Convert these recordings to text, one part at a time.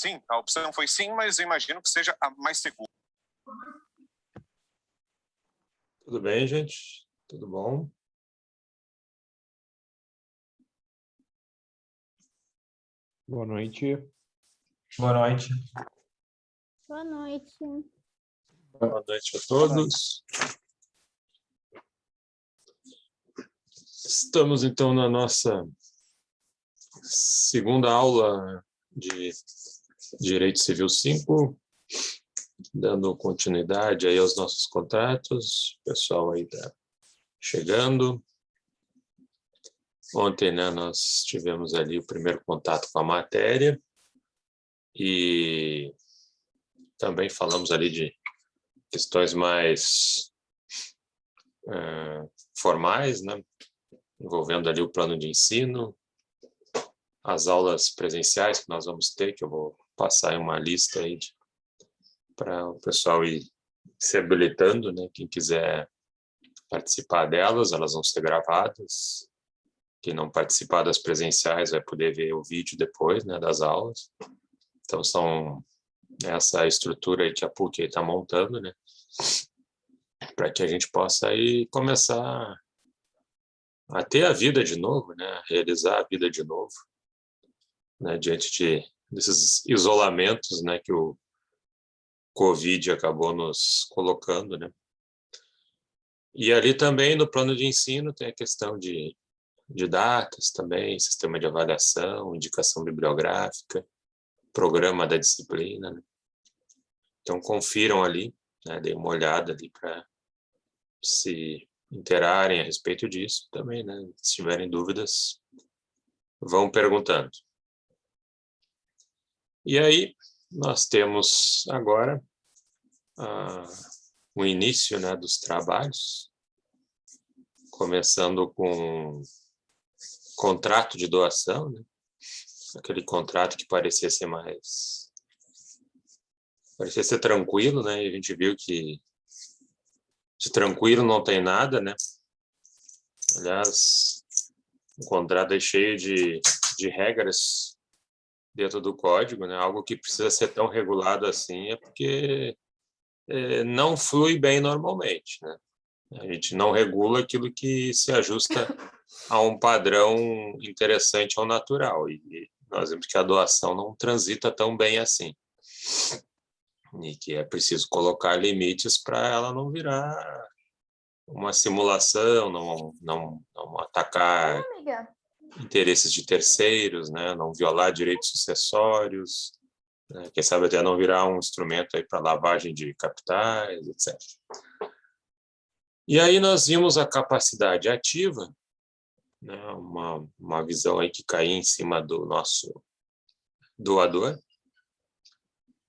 Sim, a opção foi sim, mas eu imagino que seja a mais segura. Tudo bem, gente? Tudo bom? Boa noite. Boa noite. Boa noite. Boa noite a todos. Estamos, então, na nossa segunda aula de Direito Civil 5, dando continuidade aí aos nossos contratos. O pessoal aí está chegando. Ontem, né, nós tivemos ali o primeiro contato com a matéria e também falamos ali de questões mais formais, né, envolvendo ali o plano de ensino, as aulas presenciais que nós vamos ter, que eu vou passar em uma lista aí para o pessoal ir se habilitando, né, quem quiser participar delas, elas vão ser gravadas. Quem não participar das presenciais vai poder ver o vídeo depois, né, das aulas. Então, são essa estrutura aí que a PUC está montando, né, para que a gente possa aí começar a ter a vida de novo, né, a realizar a vida de novo, né, diante desses isolamentos, né, que o Covid acabou nos colocando, né. E ali também no plano de ensino tem a questão de datas também, sistema de avaliação, indicação bibliográfica, programa da disciplina, né? Então confiram ali, né, deem uma olhada ali para se interarem a respeito disso também, né? Se tiverem dúvidas, vão perguntando. E aí nós temos agora o início, né, dos trabalhos, começando com contrato de doação, né? Aquele contrato que parecia ser tranquilo, né? E a gente viu que de tranquilo não tem nada, né? Aliás, o contrato é cheio de regras dentro do código, né? Algo que precisa ser tão regulado assim é porque não flui bem normalmente, né? A gente não regula aquilo que se ajusta a um padrão interessante ao natural. E nós vemos que a doação não transita tão bem assim. E que é preciso colocar limites para ela não virar uma simulação, não atacar interesses de terceiros, né? Não violar direitos sucessórios, né? Quem sabe até não virar um instrumento aí para lavagem de capitais, etc. E aí nós vimos a capacidade ativa, né? Uma visão aí que caía em cima do nosso doador.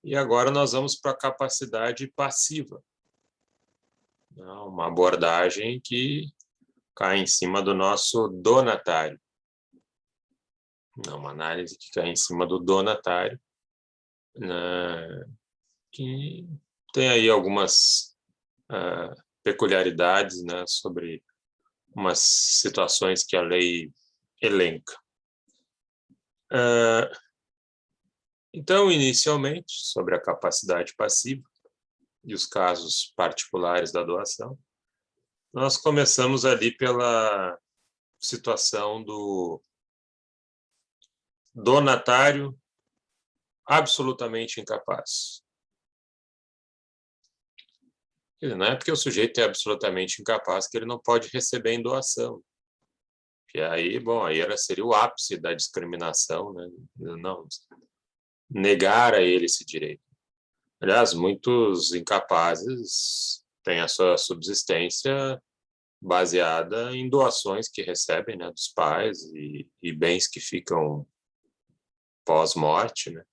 E agora nós vamos para a capacidade passiva, né? Uma abordagem que cai em cima do nosso donatário. Uma análise que cai em cima do donatário, né? Que tem aí algumas peculiaridades, né, sobre umas situações que a lei elenca. Então, inicialmente, sobre a capacidade passiva e os casos particulares da doação, nós começamos ali pela situação do donatário absolutamente incapaz. Não é porque o sujeito é absolutamente incapaz que ele não pode receber em doação. E aí, bom, aí seria o ápice da discriminação, né? Não negar a ele esse direito. Aliás, muitos incapazes têm a sua subsistência baseada em doações que recebem, né, dos pais e bens que ficam pós-morte, né,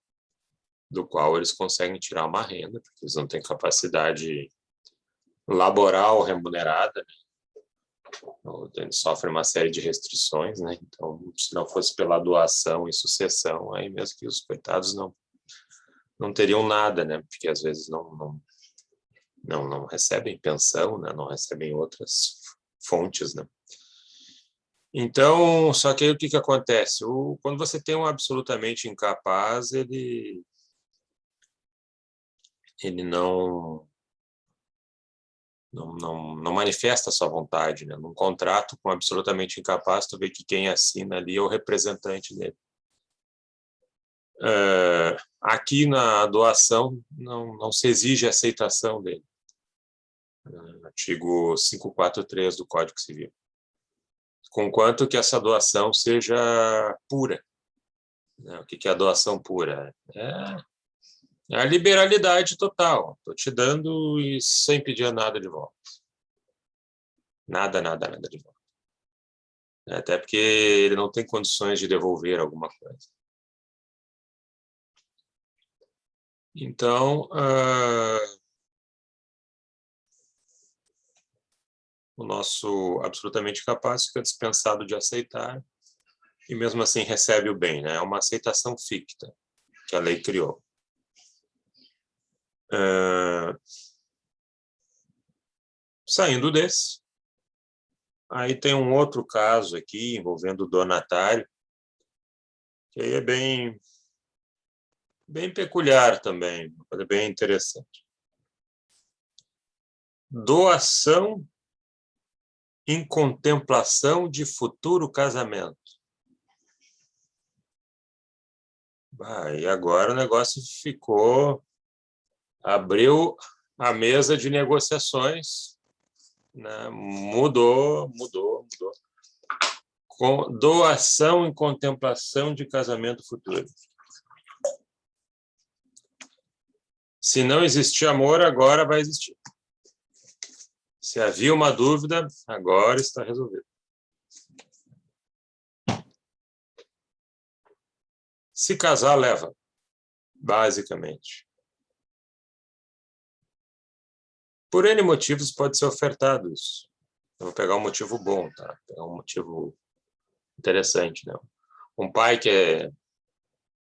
do qual eles conseguem tirar uma renda, porque eles não têm capacidade laboral remunerada, né? Eles sofrem uma série de restrições, né? Então, se não fosse pela doação e sucessão, aí mesmo que os coitados não teriam nada, né? Porque às vezes não recebem pensão, né? Não recebem outras fontes, né? Então, só que aí o que acontece? Quando você tem um absolutamente incapaz, ele ele não manifesta a sua vontade, né? Num contrato com absolutamente incapaz, tu vê que quem assina ali é o representante dele. Aqui na doação não se exige a aceitação dele. Artigo 543 do Código Civil. Conquanto que essa doação seja pura. O que é a doação pura? É a liberalidade total. Estou te dando e sem pedir nada de volta. Nada de volta. Até porque ele não tem condições de devolver alguma coisa. Então, o nosso absolutamente capaz fica dispensado de aceitar e mesmo assim recebe o bem, né? É uma aceitação ficta que a lei criou. Saindo desse, aí tem um outro caso aqui envolvendo o donatário, que aí é bem peculiar também, é bem interessante. Doação em contemplação de futuro casamento. E agora o negócio abriu a mesa de negociações, né? Mudou. Com doação em contemplação de casamento futuro. Se não existir amor, agora vai existir. Se havia uma dúvida, agora está resolvido. Se casar, leva, basicamente. Por N motivos pode ser ofertado isso. Eu vou pegar um motivo bom, tá? Vou pegar um motivo interessante, né? Um pai que é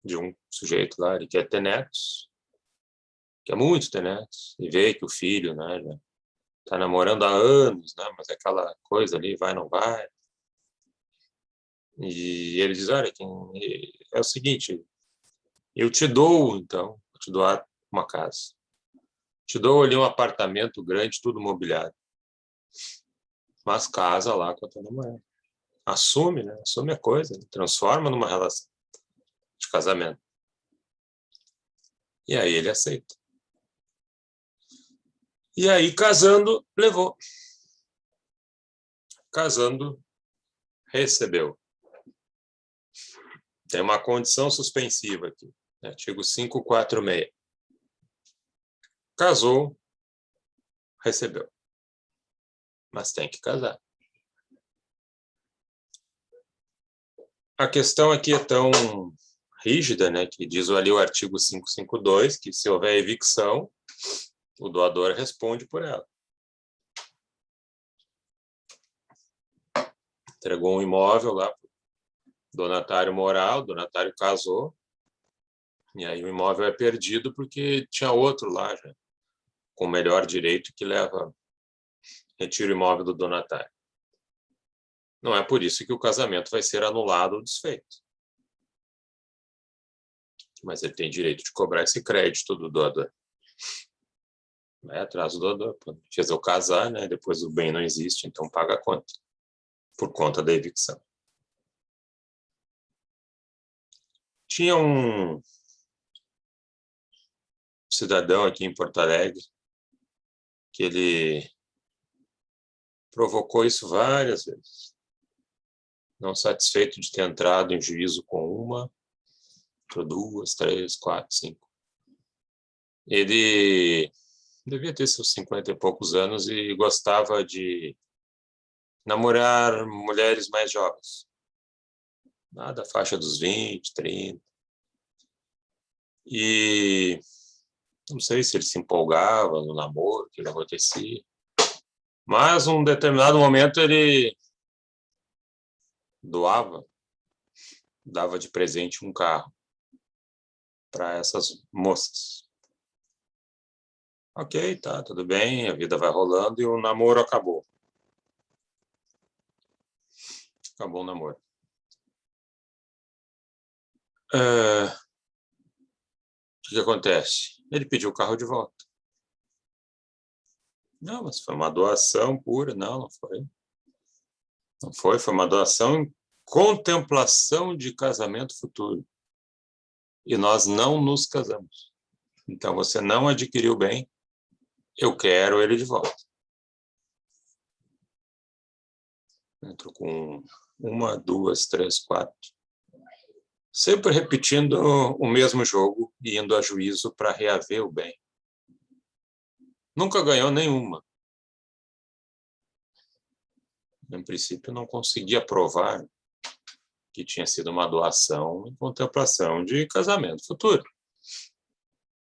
de um sujeito lá, ele quer ter netos, quer muito ter netos, e vê que o filho, né, já está namorando há anos, né, mas é aquela coisa ali, vai, não vai. E ele diz, olha, é o seguinte, eu te dou, então, vou te doar uma casa. Te dou ali um apartamento grande, tudo mobiliado. Mas casa lá com a tua namorada. Assume, né? Assume a coisa, transforma numa relação de casamento. E aí ele aceita. E aí, casando, levou. Casando, recebeu. Tem uma condição suspensiva aqui. Artigo 546. Casou, recebeu. Mas tem que casar. A questão aqui é tão rígida, né, que diz ali o artigo 552, que se houver evicção, o doador responde por ela. Entregou um imóvel lá para o donatário moral, o donatário casou, e aí o imóvel é perdido porque tinha outro lá já, com melhor direito, que retira o imóvel do donatário. Não é por isso que o casamento vai ser anulado ou desfeito. Mas ele tem direito de cobrar esse crédito do doador. Vai atrás do doador. Fez eu casar, né? Depois o bem não existe, então paga a conta. Por conta da evicção. Tinha um cidadão aqui em Porto Alegre que ele provocou isso várias vezes. Não satisfeito de ter entrado em juízo com uma, duas, três, quatro, cinco. Ele devia ter seus 50 e poucos anos e gostava de namorar mulheres mais jovens. Da faixa dos 20, 30. E não sei se ele se empolgava no namoro, o que acontecia. Mas, num determinado momento, ele dava de presente um carro para essas moças. Ok, tá, tudo bem, a vida vai rolando e o namoro acabou. Acabou o namoro. O que acontece? Ele pediu o carro de volta. Não, mas foi uma doação pura. Não, não foi. Não foi, foi uma doação em contemplação de casamento futuro. E nós não nos casamos. Então, você não adquiriu o bem, eu quero ele de volta. Entro com 1, 2, 3, 4. Sempre repetindo o mesmo jogo e indo a juízo para reaver o bem. Nunca ganhou nenhuma. Em princípio, não conseguia provar que tinha sido uma doação em contemplação de casamento futuro.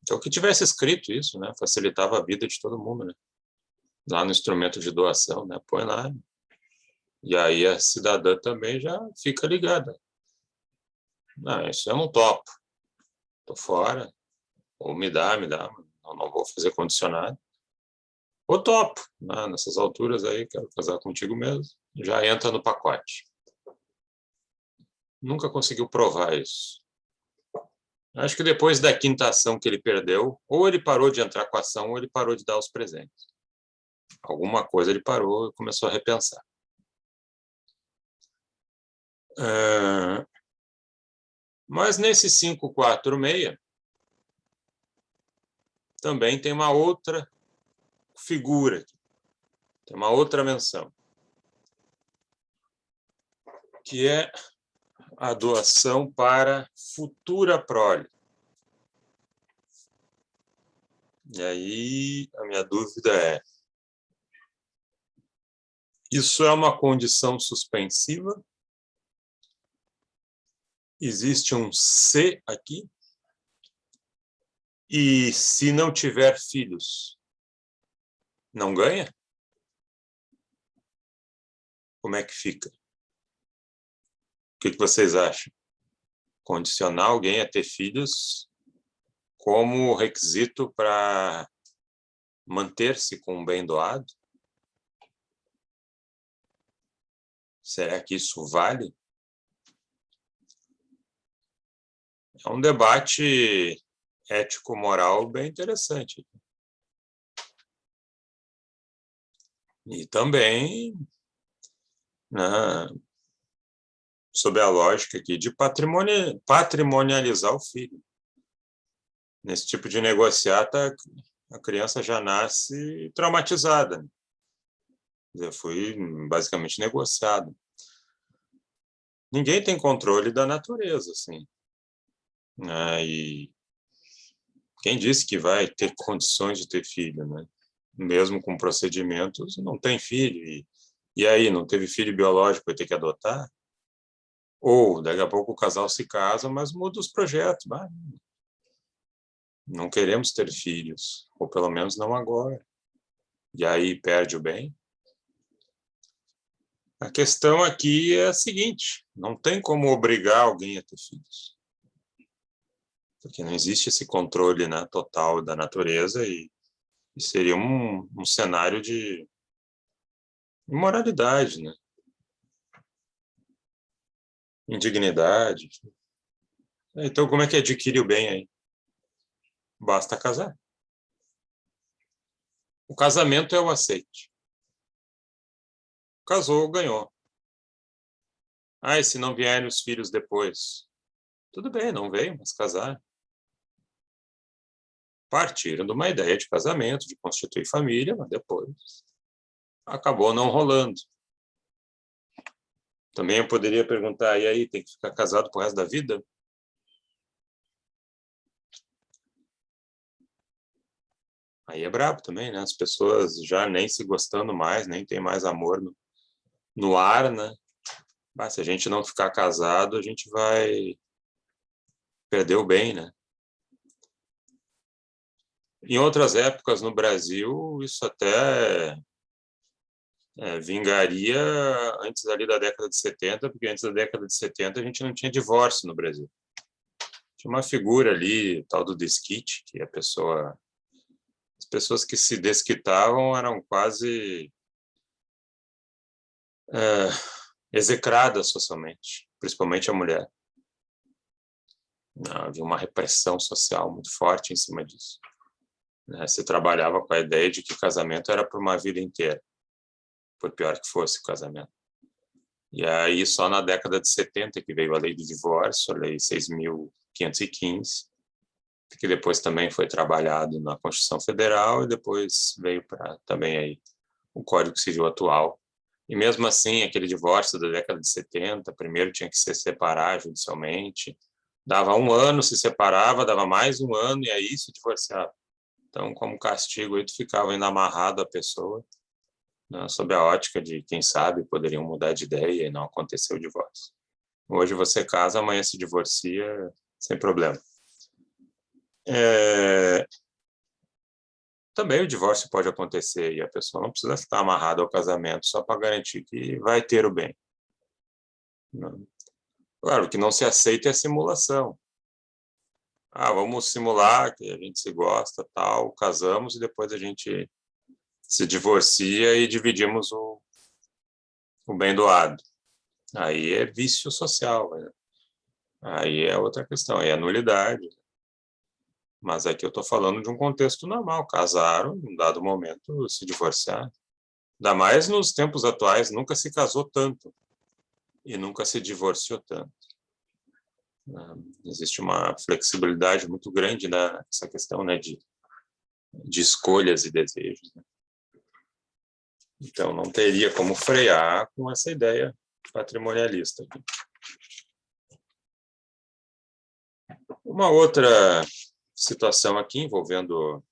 Então, que tivesse escrito isso, né? Facilitava a vida de todo mundo, né? Lá no instrumento de doação, né? Põe lá. E aí a cidadã também já fica ligada. Não, isso eu não topo. Estou fora. Ou me dá. Eu não vou fazer condicionado. Ou topo. Nessas alturas aí, quero casar contigo mesmo. Já entra no pacote. Nunca conseguiu provar isso. Acho que depois da quinta ação que ele perdeu, ou ele parou de entrar com a ação, ou ele parou de dar os presentes. Alguma coisa ele parou e começou a repensar. Mas nesse 546, também tem uma outra figura, tem uma outra menção, que é a doação para futura prole. E aí a minha dúvida é, isso é uma condição suspensiva? Existe um se aqui? E se não tiver filhos, não ganha? Como é que fica? O que vocês acham? Condicionar alguém a ter filhos como requisito para manter-se com o bem doado? Será que isso vale? É um debate ético-moral bem interessante. E também, né, sob a lógica aqui de patrimonializar o filho. Nesse tipo de negociata, a criança já nasce traumatizada. Foi basicamente negociado. Ninguém tem controle da natureza, assim. E quem disse que vai ter condições de ter filho, né? Mesmo com procedimentos, não tem filho. E aí, não teve filho biológico, vai ter que adotar? Ou, daqui a pouco, o casal se casa, mas muda os projetos. Não queremos ter filhos, ou pelo menos não agora. E aí perde o bem. A questão aqui é a seguinte, não tem como obrigar alguém a ter filhos. Porque não existe esse controle, né, total da natureza e seria um cenário de imoralidade, né? Indignidade. Então, como é que adquire o bem aí? Basta casar. O casamento é o aceite. Casou, ganhou. E se não vierem os filhos depois? Tudo bem, não veio, mas casar. Partiram de uma ideia de casamento, de constituir família, mas depois acabou não rolando. Também eu poderia perguntar, e aí, tem que ficar casado pro resto da vida? Aí é brabo também, né? As pessoas já nem se gostando mais, nem tem mais amor no ar, né? Mas se a gente não ficar casado, a gente vai perder o bem, né? Em outras épocas no Brasil, isso até vingaria antes ali da década de 70, porque antes da década de 70 a gente não tinha divórcio no Brasil. Tinha uma figura ali, tal do desquite, que as pessoas que se desquitavam eram quase execradas socialmente, principalmente a mulher. Havia uma repressão social muito forte em cima disso, né? Se trabalhava com a ideia de que casamento era por uma vida inteira, por pior que fosse o casamento. E aí, só na década de 70 que veio a lei do divórcio, a lei 6.515, que depois também foi trabalhado na Constituição Federal e depois veio para também aí o Código Civil atual. E mesmo assim, aquele divórcio da década de 70, primeiro tinha que se separar judicialmente, dava 1 ano, se separava, dava mais 1 ano e aí se divorciava. Então, como castigo, aí tu ficava ainda amarrado à pessoa, né, sob a ótica de, quem sabe, poderiam mudar de ideia e não aconteceu o divórcio. Hoje você casa, amanhã se divorcia, sem problema. Também o divórcio pode acontecer e a pessoa não precisa ficar amarrada ao casamento só para garantir que vai ter o bem. Não. Claro, o que não se aceita é a simulação. Vamos simular que a gente se gosta, tal, casamos e depois a gente se divorcia e dividimos o bem doado. Aí é vício social, né? Aí é outra questão, aí é nulidade. Mas aqui eu estou falando de um contexto normal. Casaram, em um dado momento, se divorciaram. Ainda mais nos tempos atuais, nunca se casou tanto e nunca se divorciou tanto. Existe uma flexibilidade muito grande nessa questão, né, de escolhas e desejos. Né? Então, não teria como frear com essa ideia patrimonialista. Uma outra situação aqui envolvendo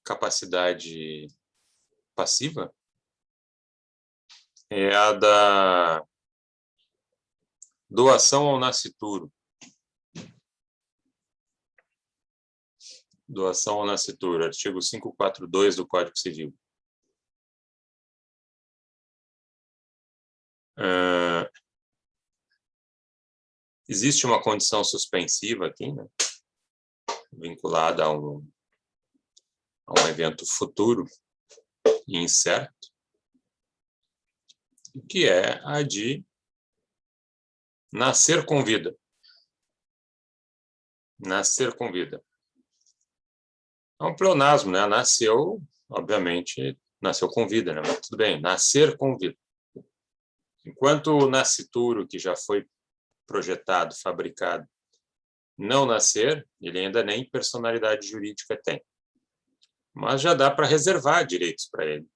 capacidade passiva é a da doação ao nascituro. Doação ao nascituro, artigo 542 do Código Civil. Existe uma condição suspensiva aqui, né, vinculada a um evento futuro e incerto, que é a de nascer com vida. Nascer com vida. É um pleonasmo, né? Nasceu, obviamente, nasceu com vida, né? Mas tudo bem, nascer com vida. Enquanto o nascituro, que já foi projetado, fabricado, não nascer, ele ainda nem personalidade jurídica tem. Mas já dá para reservar direitos para ele.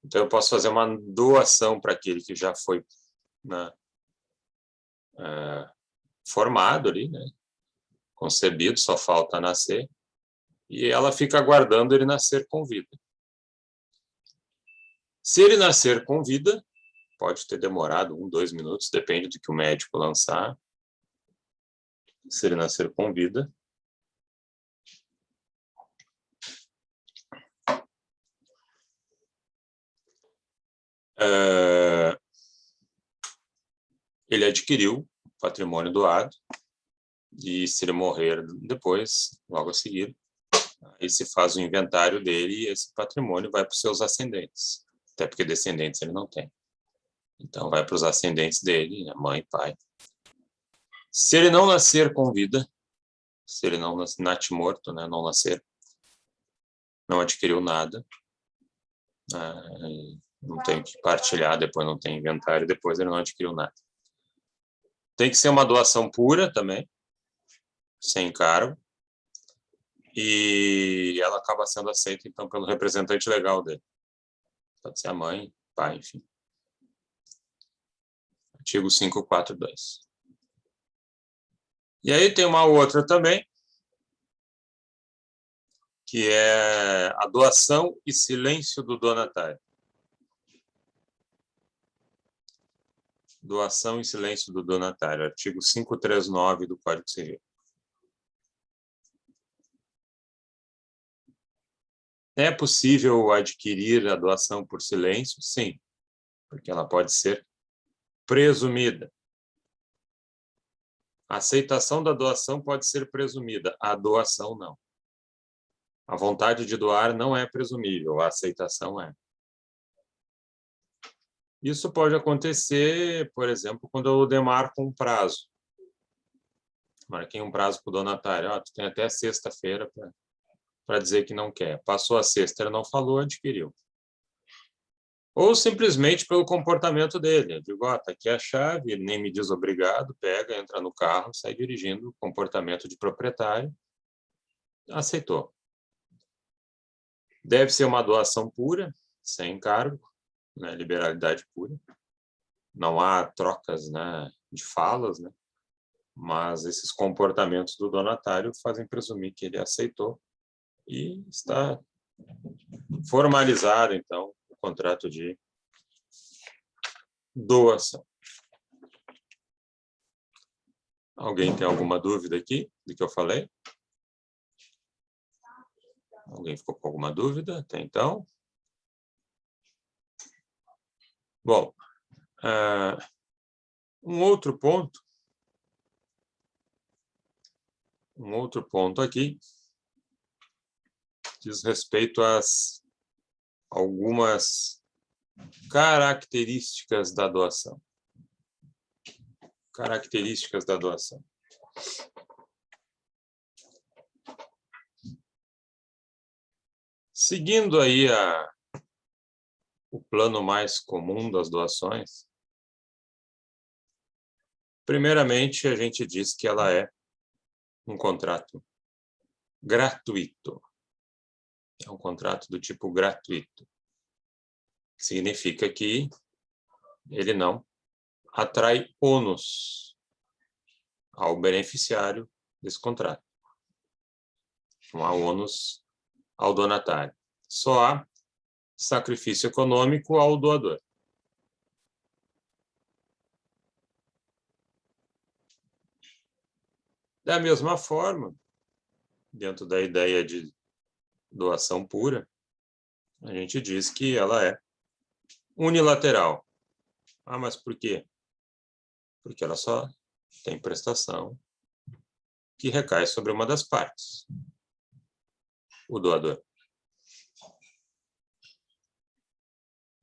Então, eu posso fazer uma doação para aquele que já foi, né, formado ali, né, concebido, só falta nascer, e ela fica aguardando ele nascer com vida. Se ele nascer com vida, pode ter demorado 1, 2 minutos, depende do que o médico lançar. Se ele nascer com vida, ele adquiriu patrimônio doado, e se ele morrer depois, logo a seguir, aí se faz o inventário dele e esse patrimônio vai para os seus ascendentes, até porque descendentes ele não tem. Então vai para os ascendentes dele, mãe e pai. Se ele não nascer com vida, se ele não natimorto, né, não nascer, não adquiriu nada, não tem que partilhar, depois não tem inventário, depois ele não adquiriu nada. Tem que ser uma doação pura também, sem encargo, e ela acaba sendo aceita, então, pelo representante legal dele. Pode ser a mãe, pai, enfim. Artigo 542. E aí tem uma outra também, que é a doação e silêncio do donatário. Doação e silêncio do donatário, artigo 539 do Código Civil. É possível adquirir a doação por silêncio? Sim, porque ela pode ser presumida. A aceitação da doação pode ser presumida, a doação não. A vontade de doar não é presumível, a aceitação é. Isso pode acontecer, por exemplo, quando eu demarco um prazo. Marquei um prazo para o donatário. Tu tem até sexta-feira para dizer que não quer. Passou a sexta, ele não falou, adquiriu. Ou simplesmente pelo comportamento dele. Eu digo, tá aqui a chave, ele nem me diz obrigado, pega, entra no carro, sai dirigindo, comportamento de proprietário. Aceitou. Deve ser uma doação pura, sem encargo, né, liberalidade pura. Não há trocas, né, de falas, né, mas esses comportamentos do donatário fazem presumir que ele aceitou e está formalizado, então, o contrato de doação. Alguém tem alguma dúvida aqui do que eu falei? Alguém ficou com alguma dúvida até então? Bom, um outro ponto aqui diz respeito às algumas características da doação. Características da doação. Seguindo aí o plano mais comum das doações, primeiramente a gente diz que ela é um contrato gratuito. É um contrato do tipo gratuito. Significa que ele não atrai ônus ao beneficiário desse contrato. Não há ônus ao donatário. Só há sacrifício econômico ao doador. Da mesma forma, dentro da ideia de doação pura, a gente diz que ela é unilateral. Mas por quê? Porque ela só tem prestação que recai sobre uma das partes, o doador.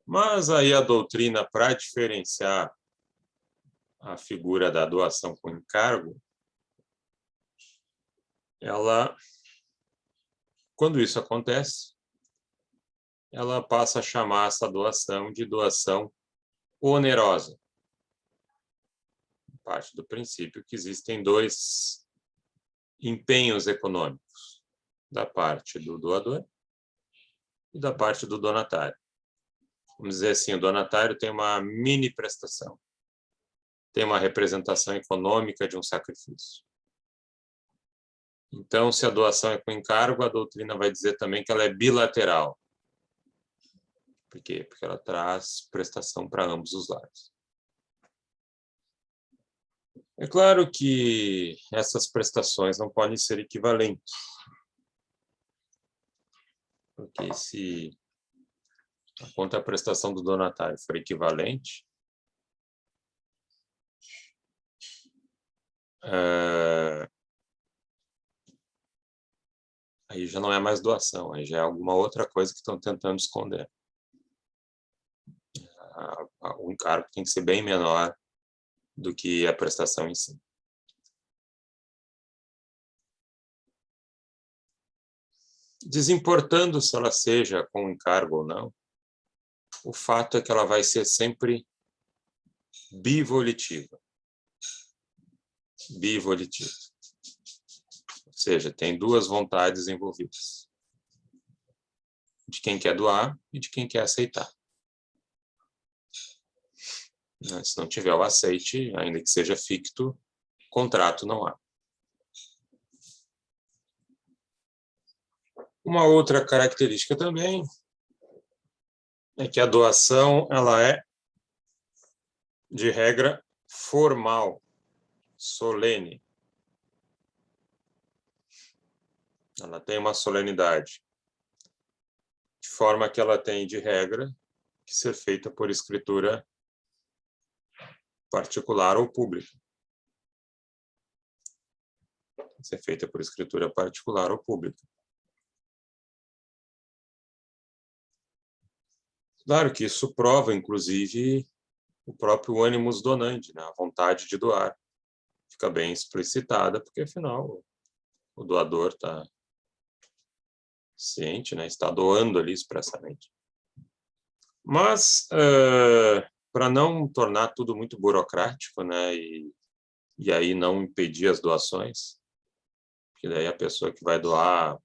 Mas aí a doutrina, para diferenciar a figura da doação com encargo, ela, quando isso acontece, ela passa a chamar essa doação de doação onerosa. Parte do princípio que existem dois empenhos econômicos, da parte do doador e da parte do donatário. Vamos dizer assim, o donatário tem uma mini prestação, tem uma representação econômica de um sacrifício. Então, se a doação é com encargo, a doutrina vai dizer também que ela é bilateral. Por quê? Porque ela traz prestação para ambos os lados. É claro que essas prestações não podem ser equivalentes. Porque se a contraprestação do donatário for equivalente, aí já não é mais doação, aí já é alguma outra coisa que estão tentando esconder. O encargo tem que ser bem menor do que a prestação em si. Desimportando se ela seja com encargo ou não, o fato é que ela vai ser sempre bivolitiva. Bivolitiva. Ou seja, tem duas vontades envolvidas. De quem quer doar e de quem quer aceitar. Se não tiver o aceite, ainda que seja ficto, contrato não há. Uma outra característica também é que a doação ela é, de regra, formal, solene. Ela tem uma solenidade, de forma que ela tem, de regra, que ser feita por escritura particular ou pública. Ser feita por escritura particular ou pública. Claro que isso prova, inclusive, o próprio animus donandi, né? A vontade de doar. fica bem explicitada, porque afinal o doador está ciente, né? Está doando ali expressamente. Mas, para não tornar tudo muito burocrático, né? E aí não impedir as doações, porque daí a pessoa que vai doar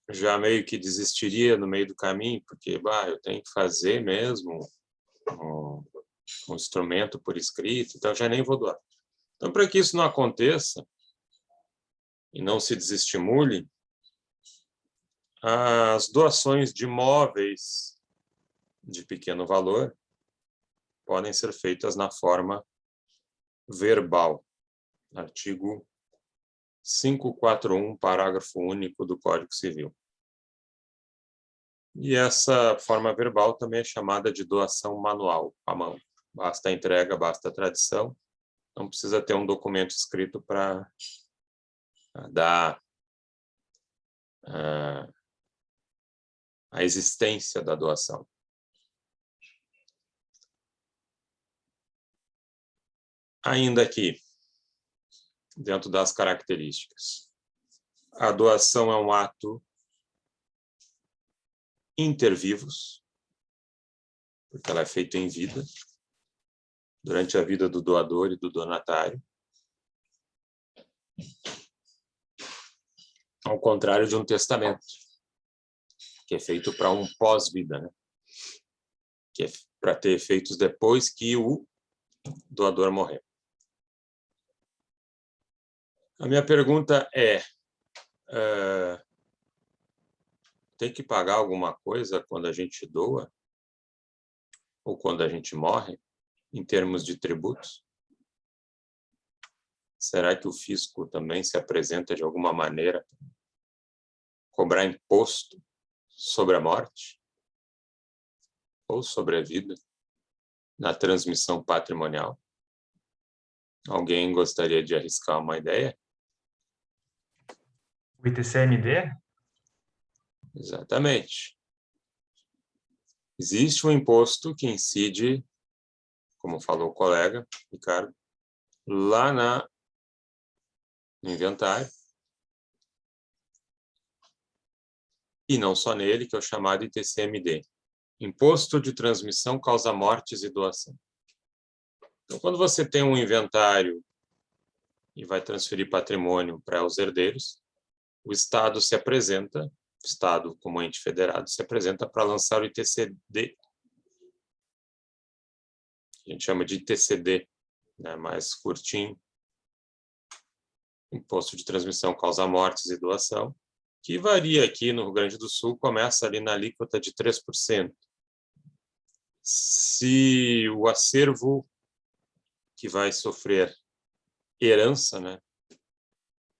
já meio que desistiria no meio do caminho, porque eu tenho que fazer mesmo um instrumento por escrito, então já nem vou doar. Então, para que isso não aconteça e não se desestimule, as doações de imóveis de pequeno valor podem ser feitas na forma verbal. Artigo 541, parágrafo único do Código Civil. E essa forma verbal também é chamada de doação manual, à mão. Basta a entrega, basta a tradição. Não precisa ter um documento escrito para dar a existência da doação. Ainda aqui, dentro das características, a doação é um ato inter vivos, porque ela é feita em vida, durante a vida do doador e do donatário, ao contrário de um testamento, que é feito para um pós-vida, né? Que é para ter efeitos depois que o doador morrer. A minha pergunta é, tem que pagar alguma coisa quando a gente doa? Ou quando a gente morre, em termos de tributos? Será que o fisco também se apresenta de alguma maneira para cobrar imposto sobre a morte? Ou sobre a vida? Na transmissão patrimonial? Alguém gostaria de arriscar uma ideia? O ITCMD? Exatamente. Existe um imposto que incide, como falou o colega Ricardo, lá no inventário, e não só nele, que é o chamado ITCMD, Imposto de Transmissão, Causa-Mortes e Doação. Então, quando você tem um inventário e vai transferir patrimônio para os herdeiros, o Estado se apresenta, o Estado como ente federado, se apresenta para lançar o ITCD. A gente chama de ITCD, né, mais curtinho. Imposto de Transmissão, Causa-Mortes e Doação, que varia aqui no Rio Grande do Sul, começa ali na alíquota de 3%. Se o acervo que vai sofrer herança, né,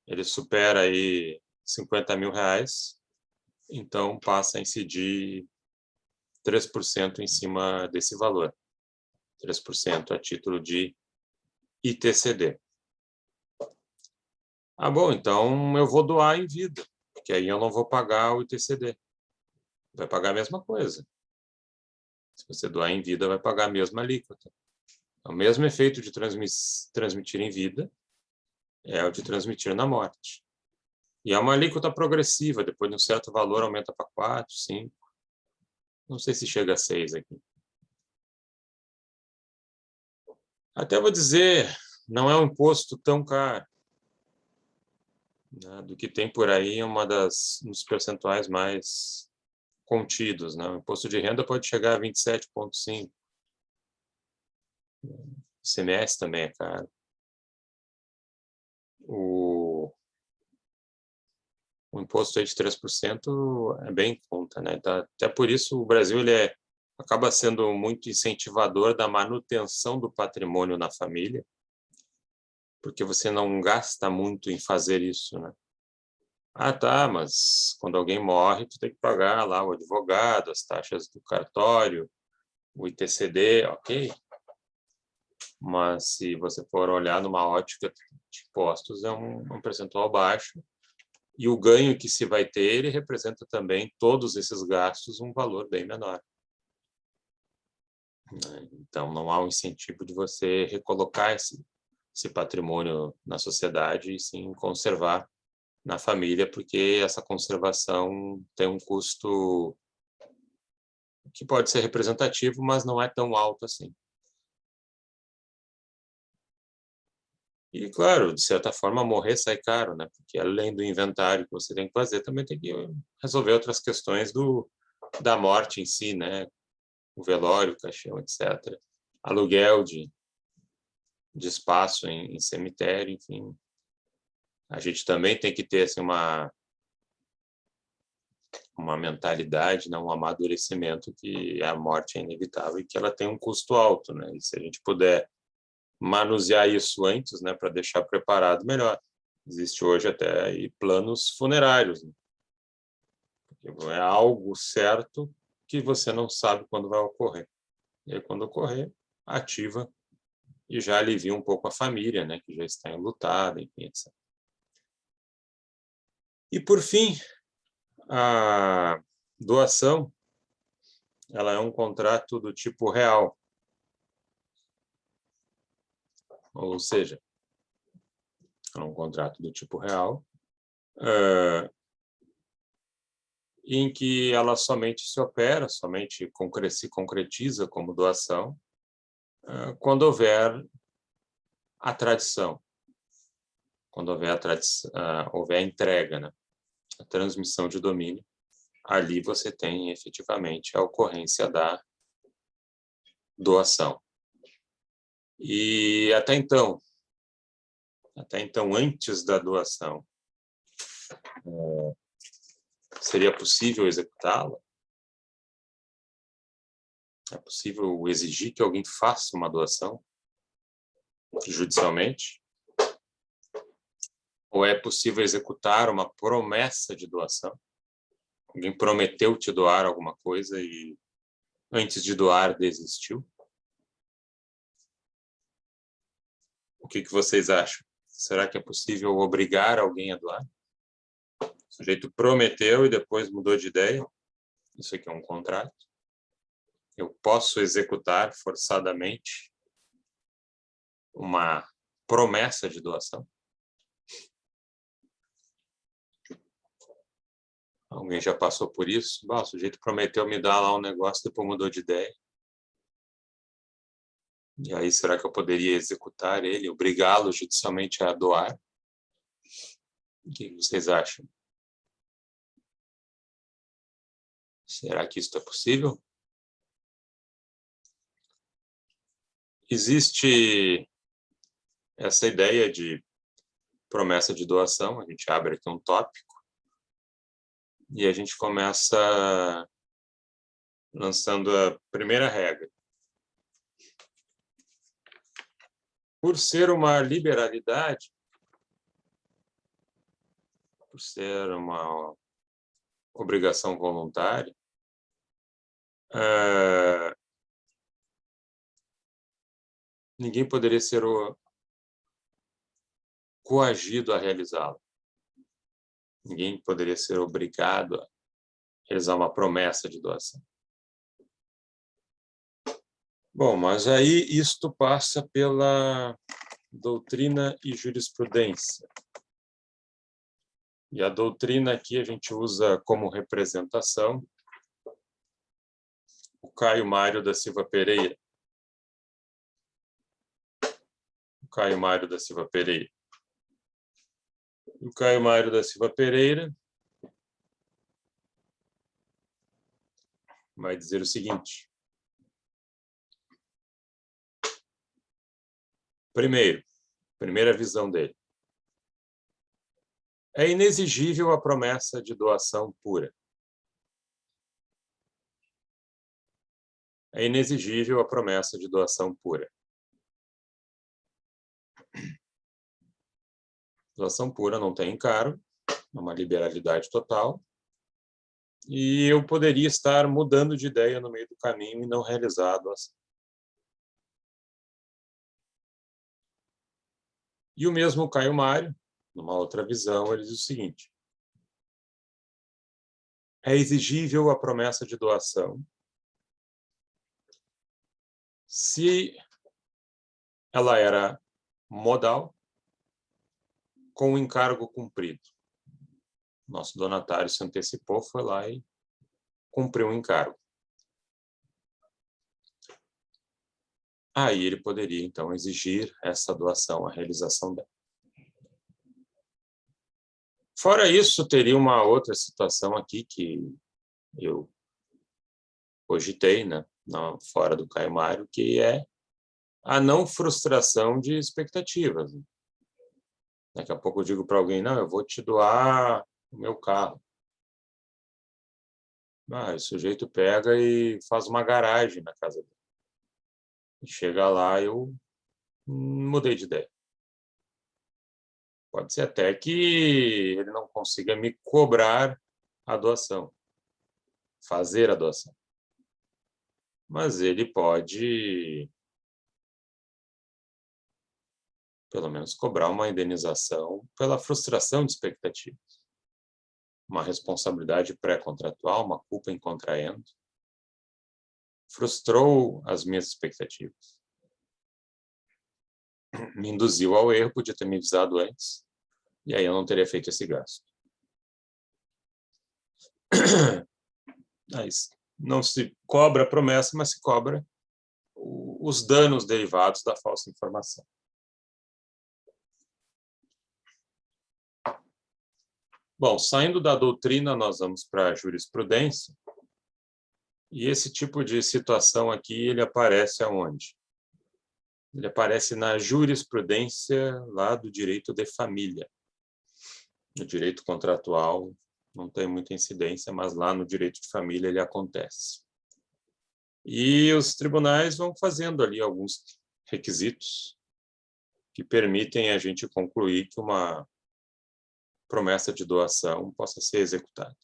ele supera aí 50 mil reais, então passa a incidir 3% em cima desse valor. 3% a título de ITCD. Bom, então eu vou doar em vida, porque aí eu não vou pagar o ITCD. Vai pagar a mesma coisa. Se você doar em vida, vai pagar a mesma alíquota. O mesmo efeito de transmitir em vida é o de transmitir na morte. E é uma alíquota progressiva, depois de um certo valor aumenta para 4, 5. Não sei se chega a 6 aqui. Até vou dizer, não é um imposto tão caro. Né, do que tem por aí, é um dos percentuais mais contidos. Né? O imposto de renda pode chegar a 27,5%. O ICMS também é caro. O imposto aí de 3% é bem em conta. Né? Então, até por isso o Brasil acaba sendo muito incentivador da manutenção do patrimônio na família, porque você não gasta muito em fazer isso, né? Tá, mas quando alguém morre, tu tem que pagar lá o advogado, as taxas do cartório, o ITCD, ok. Mas se você for olhar numa ótica de impostos, é um percentual baixo, e o ganho que se vai ter, ele representa também todos esses gastos um valor bem menor. né? Então, não há um incentivo de você recolocar esse patrimônio na sociedade e sim conservar na família, porque essa conservação tem um custo que pode ser representativo, mas não é tão alto assim. E, claro, de certa forma, morrer sai caro, né? Porque além do inventário que você tem que fazer, também tem que resolver outras questões da morte em si, né? O velório, o caixão, etc. Aluguel de espaço em cemitério, enfim. A gente também tem que ter assim, uma mentalidade, né? Um amadurecimento que a morte é inevitável e que ela tem um custo alto, né? E se a gente puder manusear isso antes, né, para deixar preparado melhor. Existe hoje até aí planos funerários, né? É algo certo que você não sabe quando vai ocorrer. E aí, quando ocorrer, ativa e já alivia um pouco a família, né, que já está enlutada, enfim, etc. E, por fim, a doação, ela é um contrato do tipo real. Ou seja, é um contrato do tipo real, em que ela somente se opera, somente se concretiza como doação, quando houver a tradição, quando houver houver a entrega, né? A transmissão de domínio, ali você tem efetivamente a ocorrência da doação. E até então, antes da doação, seria possível executá-la? É possível exigir que alguém faça uma doação judicialmente? Ou é possível executar uma promessa de doação? Alguém prometeu te doar alguma coisa e antes de doar desistiu? O que vocês acham? Será que é possível obrigar alguém a doar? O sujeito prometeu e depois mudou de ideia? Isso aqui é um contrato. Eu posso executar forçadamente uma promessa de doação? Alguém já passou por isso? O sujeito prometeu me dar lá um negócio, depois mudou de ideia. E aí, será que eu poderia executar ele, obrigá-lo judicialmente a doar? O que vocês acham? Será que isso é possível? Existe essa ideia de promessa de doação, a gente abre aqui um tópico, e a gente começa lançando a primeira regra. Por ser uma liberalidade, por ser uma obrigação voluntária, ninguém poderia ser coagido a realizá-lo. Ninguém poderia ser obrigado a realizar uma promessa de doação. Bom, mas aí isto passa pela doutrina e jurisprudência. E a doutrina aqui a gente usa como representação o Caio Mário da Silva Pereira. O Caio Mário da Silva Pereira. O Caio Mário da Silva Pereira vai dizer o seguinte. Primeira visão dele. É inexigível a promessa de doação pura. É inexigível a promessa de doação pura. Doação pura não tem encaro, é uma liberalidade total, e eu poderia estar mudando de ideia no meio do caminho e não realizar a doação. E o mesmo Caio Mário, numa outra visão, ele diz o seguinte: é exigível a promessa de doação se ela era modal com o encargo cumprido. Nosso donatário se antecipou, foi lá e cumpriu o encargo. Aí ele poderia, então, exigir essa doação, a realização dela. Fora isso, teria uma outra situação aqui que eu cogitei, né, fora do Caio Mário, que é a não frustração de expectativas. Daqui a pouco eu digo para alguém, não, eu vou te doar o meu carro. O sujeito pega e faz uma garagem na casa dele. E chega lá, eu mudei de ideia. Pode ser até que ele não consiga me cobrar a doação, fazer a doação. Mas ele pode, pelo menos, cobrar uma indenização pela frustração de expectativas. Uma responsabilidade pré-contratual, uma culpa em contraendo. Frustrou as minhas expectativas. Me induziu ao erro, podia ter me avisado antes, e aí eu não teria feito esse gasto. Mas não se cobra a promessa, mas se cobra os danos derivados da falsa informação. Bom, saindo da doutrina, nós vamos para a jurisprudência. E esse tipo de situação aqui, ele aparece aonde? Ele aparece na jurisprudência lá do direito de família. No direito contratual não tem muita incidência, mas lá no direito de família ele acontece. E os tribunais vão fazendo ali alguns requisitos que permitem a gente concluir que uma promessa de doação possa ser executada.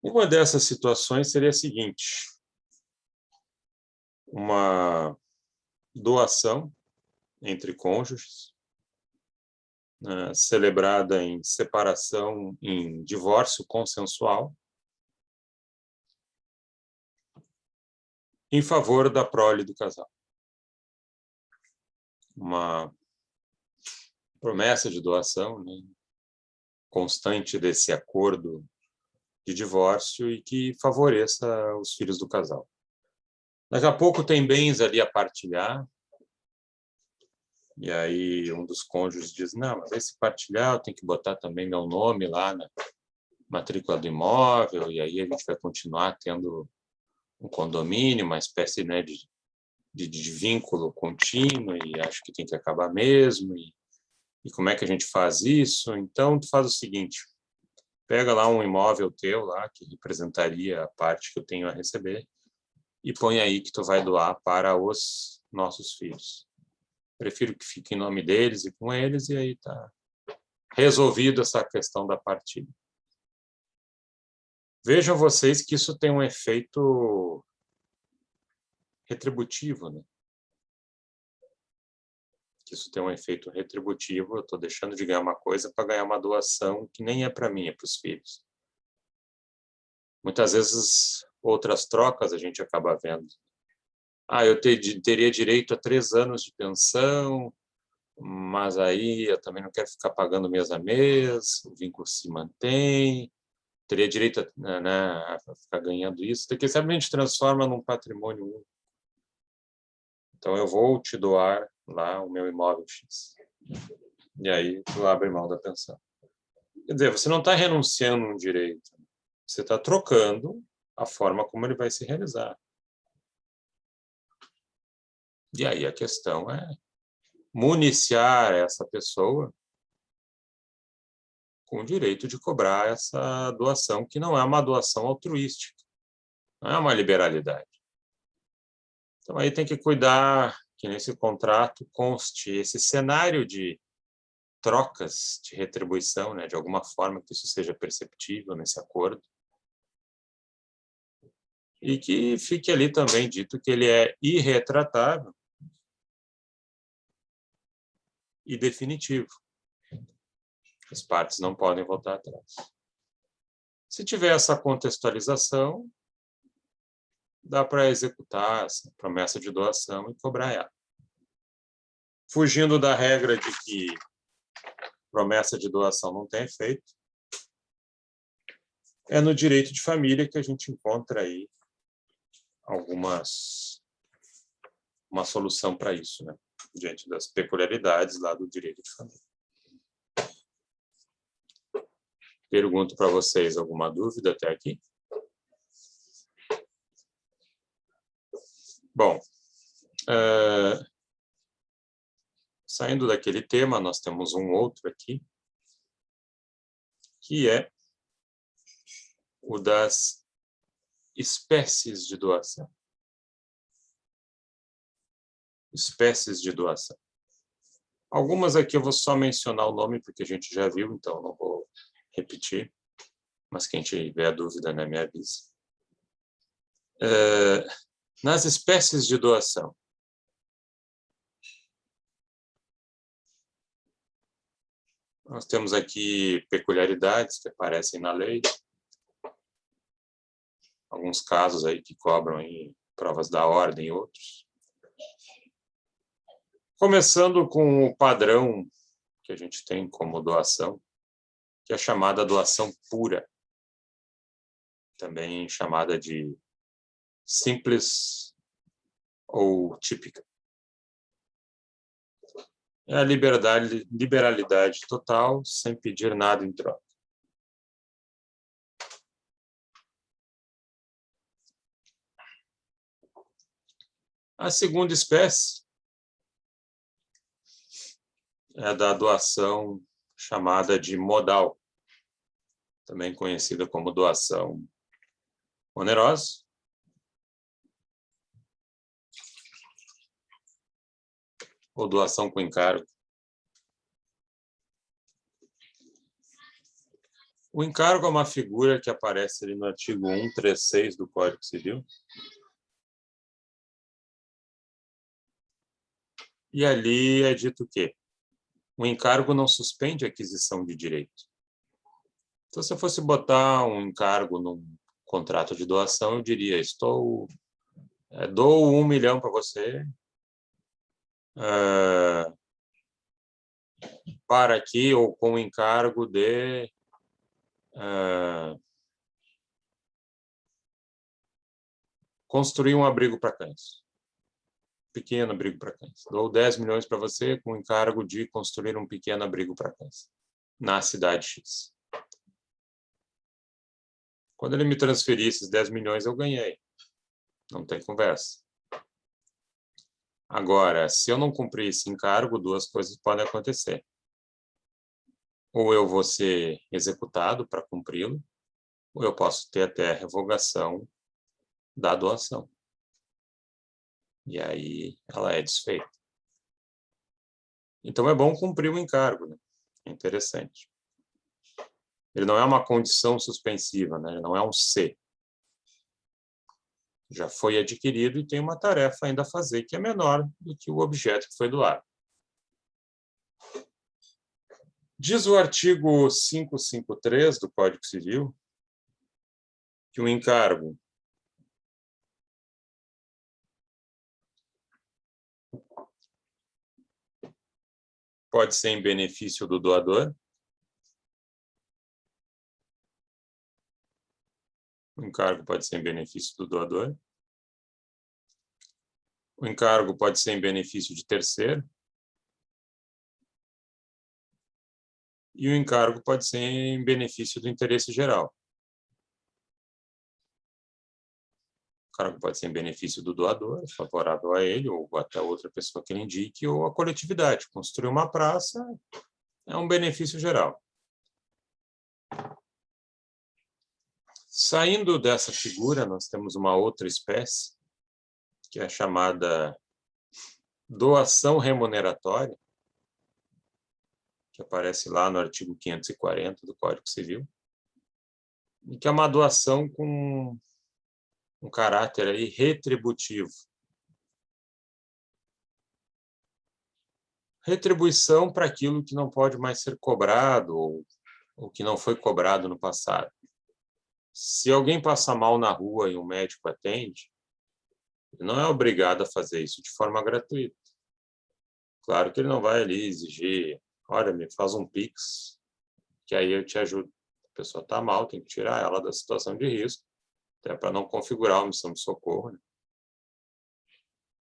Uma dessas situações seria a seguinte: uma doação entre cônjuges, celebrada em separação, em divórcio consensual, em favor da prole do casal. Uma promessa de doação, né, constante desse acordo de divórcio e que favoreça os filhos do casal. Daqui a pouco tem bens ali a partilhar, e aí um dos cônjuges diz, não, mas esse partilhar eu tenho que botar também meu nome lá na matrícula do imóvel, e aí a gente vai continuar tendo um condomínio, uma espécie, né, de vínculo contínuo, e acho que tem que acabar mesmo, e como é que a gente faz isso? Então, tu faz o seguinte, pega lá um imóvel teu lá, que representaria a parte que eu tenho a receber, e põe aí que tu vai doar para os nossos filhos. Prefiro que fique em nome deles e com eles, e aí está resolvido essa questão da partilha. Vejam vocês que isso tem um efeito retributivo, né? Que isso tem um efeito retributivo, eu estou deixando de ganhar uma coisa para ganhar uma doação que nem é para mim, é para os filhos. Muitas vezes, outras trocas a gente acaba vendo. Eu teria direito a 3 anos de pensão, mas aí eu também não quero ficar pagando mês a mês, o vínculo se mantém, teria direito a ficar ganhando isso, porque sabe, a gente transforma num patrimônio único. Então eu vou te doar lá o meu imóvel X. E aí tu abre mão da pensão. Quer dizer, você não está renunciando a um direito, você está trocando a forma como ele vai se realizar. E aí a questão é municiar essa pessoa com o direito de cobrar essa doação, que não é uma doação altruística, não é uma liberalidade. Então aí tem que cuidar que nesse contrato conste esse cenário de trocas de retribuição, né, de alguma forma que isso seja perceptível nesse acordo. E que fique ali também dito que ele é irretratável e definitivo. As partes não podem voltar atrás. Se tiver essa contextualização, dá para executar essa promessa de doação e cobrar ela. Fugindo da regra de que promessa de doação não tem efeito, é no direito de família que a gente encontra aí uma solução para isso, né? Diante das peculiaridades lá do direito de família. Pergunto para vocês alguma dúvida até aqui? Bom, saindo daquele tema, nós temos um outro aqui, que é o das espécies de doação. Espécies de doação. Algumas aqui eu vou só mencionar o nome, porque a gente já viu, então não vou repetir, mas quem tiver dúvida, né, me avisa. Nas espécies de doação, nós temos aqui peculiaridades que aparecem na lei, alguns casos aí que cobram aí provas da ordem e outros. Começando com o padrão que a gente tem como doação, que é a chamada doação pura, também chamada de simples ou típica. É a liberalidade total, sem pedir nada em troca. A segunda espécie é a da doação chamada de modal, também conhecida como doação onerosa. Ou doação com encargo. O encargo é uma figura que aparece ali no artigo 136 do Código Civil. E ali é dito que o encargo não suspende a aquisição de direito. Então, se eu fosse botar um encargo num contrato de doação, eu diria, dou 1 milhão para você, para aqui, ou com encargo de construir um abrigo para cães. Pequeno abrigo para cães. Dou 10 milhões para você com encargo de construir um pequeno abrigo para cães na cidade X. Quando ele me transferir esses 10 milhões, eu ganhei. Não tem conversa. Agora, se eu não cumprir esse encargo, duas coisas podem acontecer. Ou eu vou ser executado para cumpri-lo, ou eu posso ter até a revogação da doação. E aí ela é desfeita. Então é bom cumprir o encargo, né? É interessante. Ele não é uma condição suspensiva, né? Ele não é um C. Já foi adquirido e tem uma tarefa ainda a fazer que é menor do que o objeto que foi doado. Diz o artigo 553 do Código Civil que o encargo pode ser em benefício do doador. O encargo pode ser em benefício do doador. O encargo pode ser em benefício de terceiro. E o encargo pode ser em benefício do interesse geral. O encargo pode ser em benefício do doador, favorável a ele, ou até outra pessoa que ele indique, ou a coletividade. Construir uma praça é um benefício geral. Saindo dessa figura, nós temos uma outra espécie, que é a chamada doação remuneratória, que aparece lá no artigo 540 do Código Civil, e que é uma doação com um caráter aí retributivo. Retribuição para aquilo que não pode mais ser cobrado ou que não foi cobrado no passado. Se alguém passa mal na rua e um médico atende, Ele não é obrigado a fazer isso de forma gratuita. Claro que ele não vai ali exigir, olha, me faz um Pix, que aí eu te ajudo. A pessoa está mal, tem que tirar ela da situação de risco, até para não configurar uma missão de socorro, né?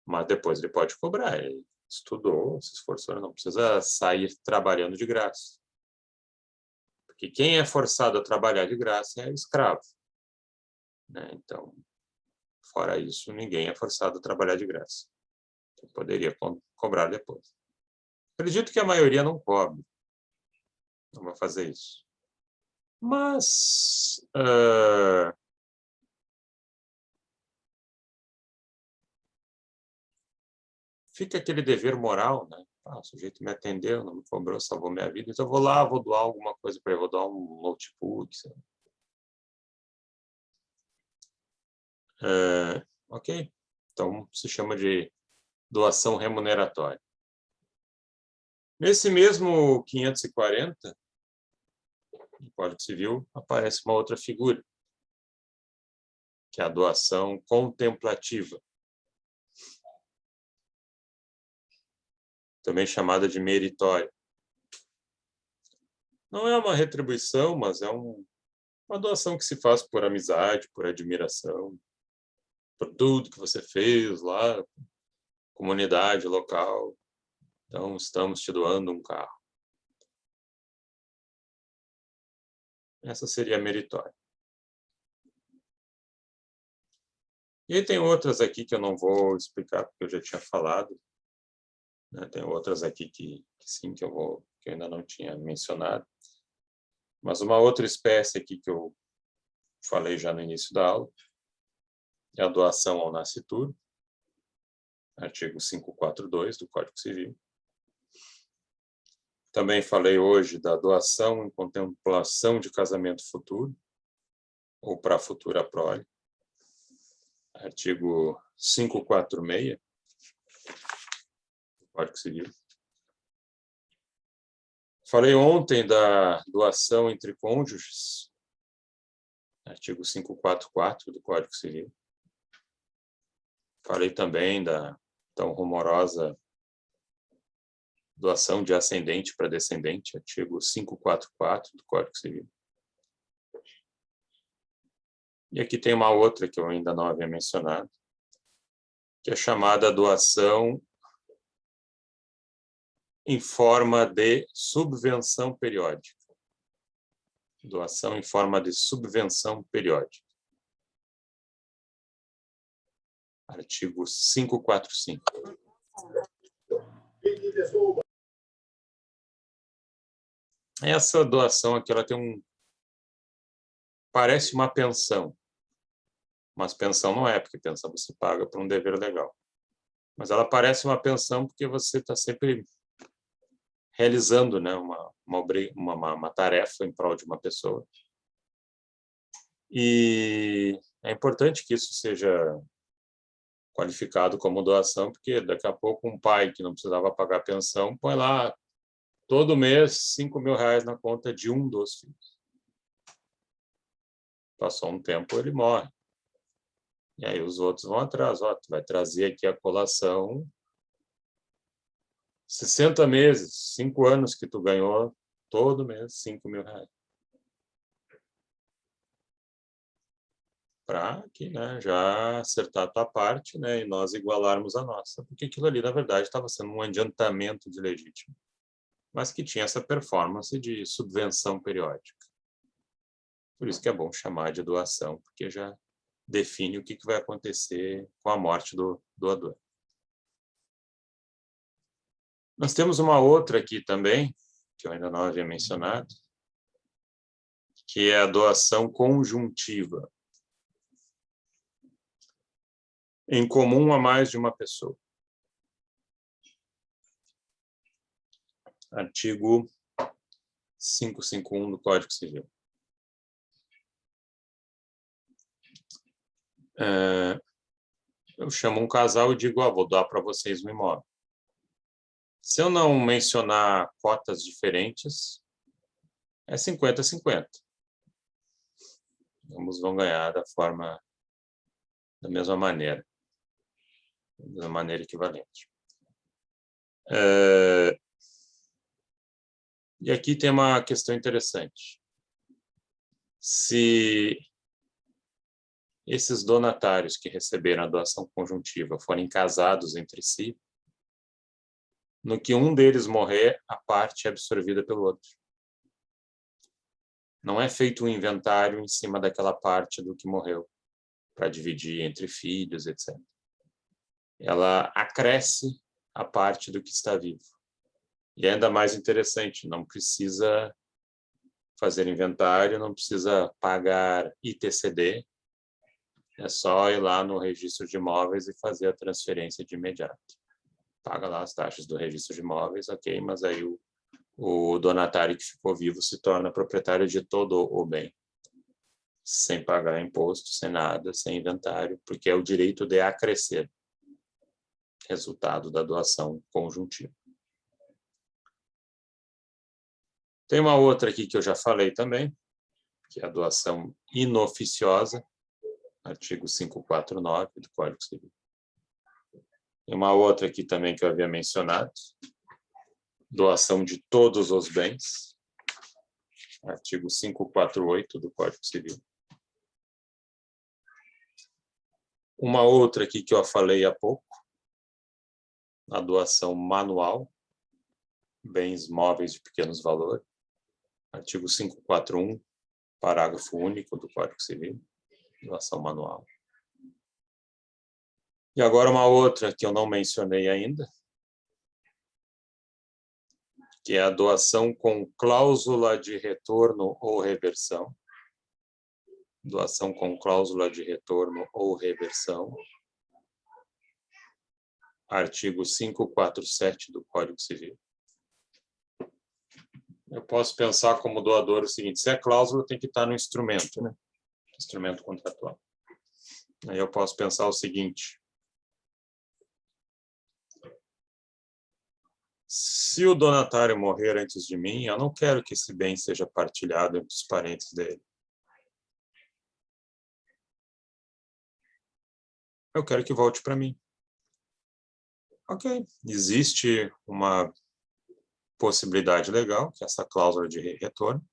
Mas depois ele pode cobrar. Ele estudou, se esforçou, não precisa sair trabalhando de graça. Porque quem é forçado a trabalhar de graça é escravo, né? Então, fora isso, ninguém é forçado a trabalhar de graça. Eu poderia cobrar depois. Acredito que a maioria não cobre. Não vai fazer isso. Mas fica aquele dever moral, né? O sujeito me atendeu, não me cobrou, salvou minha vida, então eu vou lá, vou doar alguma coisa para ele, vou doar um notebook. Ok? Então, se chama de doação remuneratória. Nesse mesmo 540, no Código Civil, aparece uma outra figura, que é a doação contemplativa, também chamada de meritória. Não é uma retribuição, mas é uma doação que se faz por amizade, por admiração, por tudo que você fez lá, comunidade local. Então, estamos te doando um carro. Essa seria a meritória. E aí tem outras aqui que eu não vou explicar, porque eu já tinha falado, né? Tem outras aqui que sim, que eu ainda não tinha mencionado. Mas uma outra espécie aqui que eu falei já no início da aula é a doação ao nascituro, artigo 542 do Código Civil. Também falei hoje da doação em contemplação de casamento futuro, ou para a futura prole, artigo 546 do Código Civil. Falei ontem da doação entre cônjuges, artigo 544 do Código Civil. Falei também da tão rumorosa doação de ascendente para descendente, artigo 544 do Código Civil. E aqui tem uma outra que eu ainda não havia mencionado, que é chamada doação em forma de subvenção periódica. Doação em forma de subvenção periódica. Artigo 545. Essa doação aqui, ela tem parece uma pensão, mas pensão não é, porque pensão você paga por um dever legal. Mas ela parece uma pensão porque você está sempre realizando, né, uma tarefa em prol de uma pessoa. E é importante que isso seja qualificado como doação, porque daqui a pouco um pai que não precisava pagar pensão põe lá todo mês R$5.000 na conta de um dos filhos. Passou um tempo, ele morre. E aí os outros vão atrás. Ó, tu vai trazer aqui a colação 60 meses, 5 anos que tu ganhou todo mês R$5.000. Para que, né, já acertar a tua parte, né, e nós igualarmos a nossa. Porque aquilo ali, na verdade, estava sendo um adiantamento de legítimo, mas que tinha essa performance de subvenção periódica. Por isso que é bom chamar de doação, porque já define o que vai acontecer com a morte do doador. Nós temos uma outra aqui também, que eu ainda não havia mencionado, que é a doação conjuntiva, em comum a mais de uma pessoa. Artigo 551 do Código Civil. Eu chamo um casal e digo, vou doar para vocês um imóvel. Se eu não mencionar cotas diferentes, é 50-50. Ambos vão ganhar da mesma maneira. da maneira equivalente. E aqui tem uma questão interessante. Se esses donatários que receberam a doação conjuntiva forem casados entre si, no que um deles morrer, a parte é absorvida pelo outro. Não é feito um inventário em cima daquela parte do que morreu, para dividir entre filhos, etc. Ela acresce a parte do que está vivo. E ainda mais interessante, não precisa fazer inventário, não precisa pagar ITCD, é só ir lá no registro de imóveis e fazer a transferência de imediato. Paga lá as taxas do registro de imóveis, ok, mas aí o donatário que ficou vivo se torna proprietário de todo o bem, sem pagar imposto, sem nada, sem inventário, porque é o direito de acrescer, resultado da doação conjuntiva. Tem uma outra aqui que eu já falei também, que é a doação inoficiosa, artigo 549 do Código Civil. Tem uma outra aqui também que eu havia mencionado, doação de todos os bens, artigo 548 do Código Civil. Uma outra aqui que eu falei há pouco, a doação manual, bens móveis de pequenos valores, artigo 541, parágrafo único do Código Civil, doação manual. E agora uma outra que eu não mencionei ainda, que é a doação com cláusula de retorno ou reversão. Doação com cláusula de retorno ou reversão. Artigo 547 do Código Civil. Eu posso pensar como doador o seguinte, se é cláusula, tem que estar no instrumento, né? Instrumento contratual. Aí eu posso pensar o seguinte, se o donatário morrer antes de mim, eu não quero que esse bem seja partilhado entre os parentes dele. Eu quero que volte para mim. Ok, existe uma possibilidade legal, que é essa cláusula de retorno,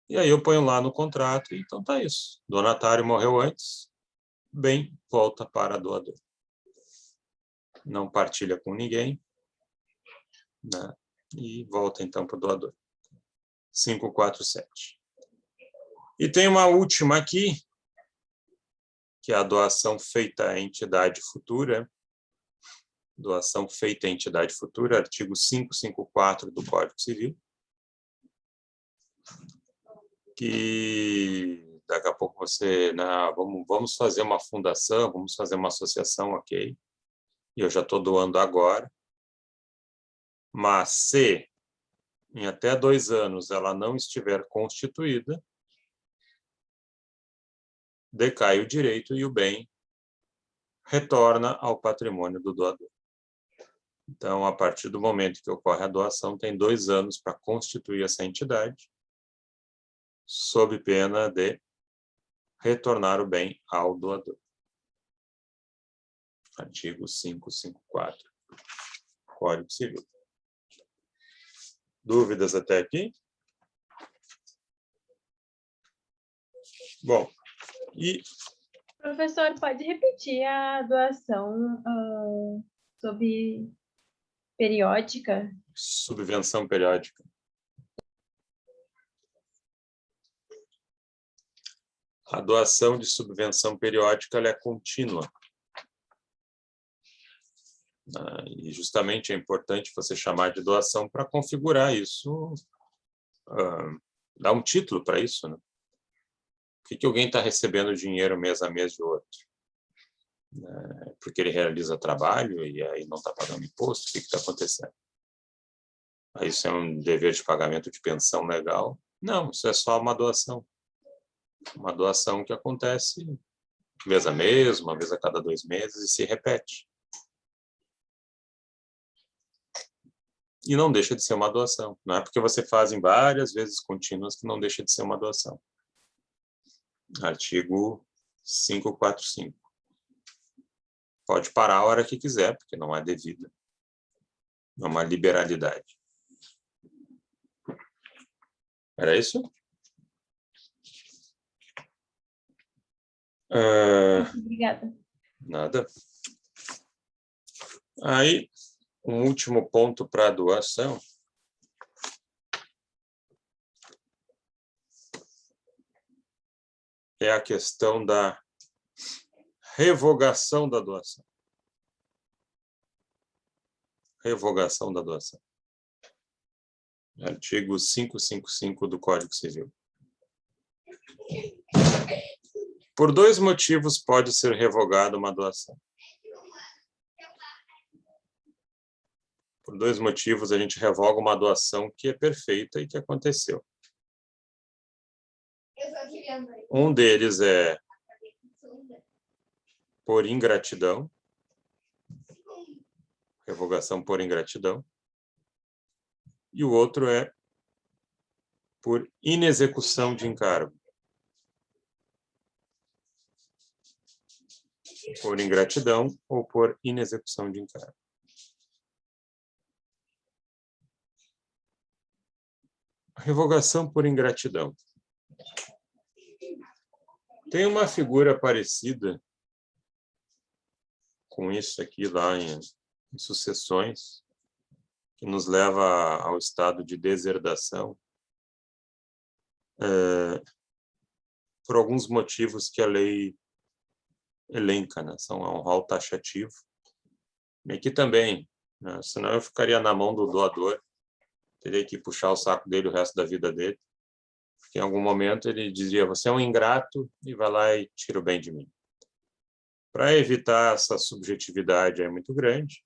e aí eu ponho lá no contrato, e então tá isso. Donatário morreu antes, bem, volta para doador. Não partilha com ninguém, né? E volta então para o doador. 547. E tem uma última aqui, que é a doação feita à entidade futura. Doação feita à entidade futura, artigo 554 do Código Civil. Que daqui a pouco você, vamos fazer uma fundação, vamos fazer uma associação, ok. E eu já estou doando agora. Mas se em até 2 anos ela não estiver constituída, decai o direito e o bem retorna ao patrimônio do doador. Então, a partir do momento que ocorre a doação, tem 2 anos para constituir essa entidade, sob pena de retornar o bem ao doador. Artigo 554, Código Civil. Dúvidas até aqui? Bom, e... Professor, pode repetir a doação sob periódica? Subvenção periódica. A doação de subvenção periódica ela é contínua. E justamente é importante você chamar de doação para configurar isso, dar um título para isso, né? Por que alguém está recebendo dinheiro mês a mês de outro? Porque ele realiza trabalho e aí não está pagando imposto? O que está acontecendo? Isso é um dever de pagamento de pensão legal? Não, isso é só uma doação. Uma doação que acontece mês a mês, uma vez a cada 2 meses e se repete. E não deixa de ser uma doação. Não é porque você faz em várias vezes contínuas que não deixa de ser uma doação. Artigo 545. pode parar a hora que quiser, porque não é devida. É uma liberalidade. Era isso? Obrigada. Nada. Aí, um último ponto para a doação. É a questão da revogação da doação. Revogação da doação. Artigo 555 do Código Civil. Por 2 motivos pode ser revogada uma doação. Por 2 motivos a gente revoga uma doação que é perfeita e que aconteceu. Um deles é por ingratidão, revogação por ingratidão, e o outro é por inexecução de encargo. Por ingratidão ou por inexecução de encargo. Revogação por ingratidão. Tem uma figura parecida com isso aqui lá em sucessões, que nos leva ao estado de deserdação, por alguns motivos que a lei elenca, né? São um rol taxativo. E aqui também, né? Senão eu ficaria na mão do doador, teria que puxar o saco dele o resto da vida dele, porque em algum momento ele dizia, você é um ingrato, e vai lá e tira o bem de mim. Para evitar essa subjetividade aí muito grande,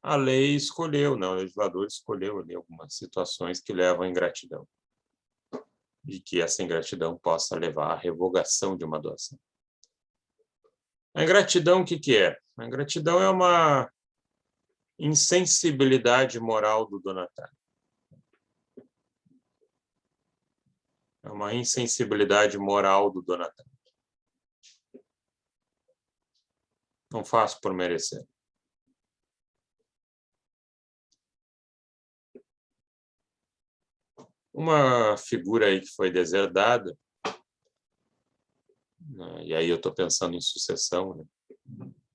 a lei escolheu, né? O legislador escolheu ali algumas situações que levam à ingratidão. E que essa ingratidão possa levar à revogação de uma doação. A ingratidão, o que é? A ingratidão é uma insensibilidade moral do donatário. É uma insensibilidade moral do donatário. Não faço por merecer. Uma figura aí que foi deserdada, né, e aí eu estou pensando em sucessão, né,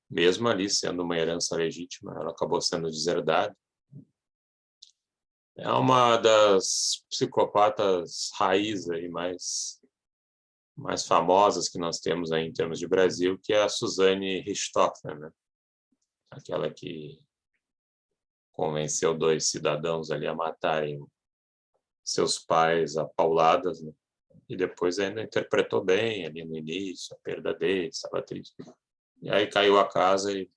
mesmo ali sendo uma herança legítima, ela acabou sendo deserdada. É uma das psicopatas raiz aí mais famosas que nós temos aí em termos de Brasil, que é a Suzane Richthofen, né? Aquela que convenceu 2 cidadãos ali a matarem seus pais a pauladas, né? E depois ainda interpretou bem ali no início, a perda dele, estava triste. E aí caiu a casa e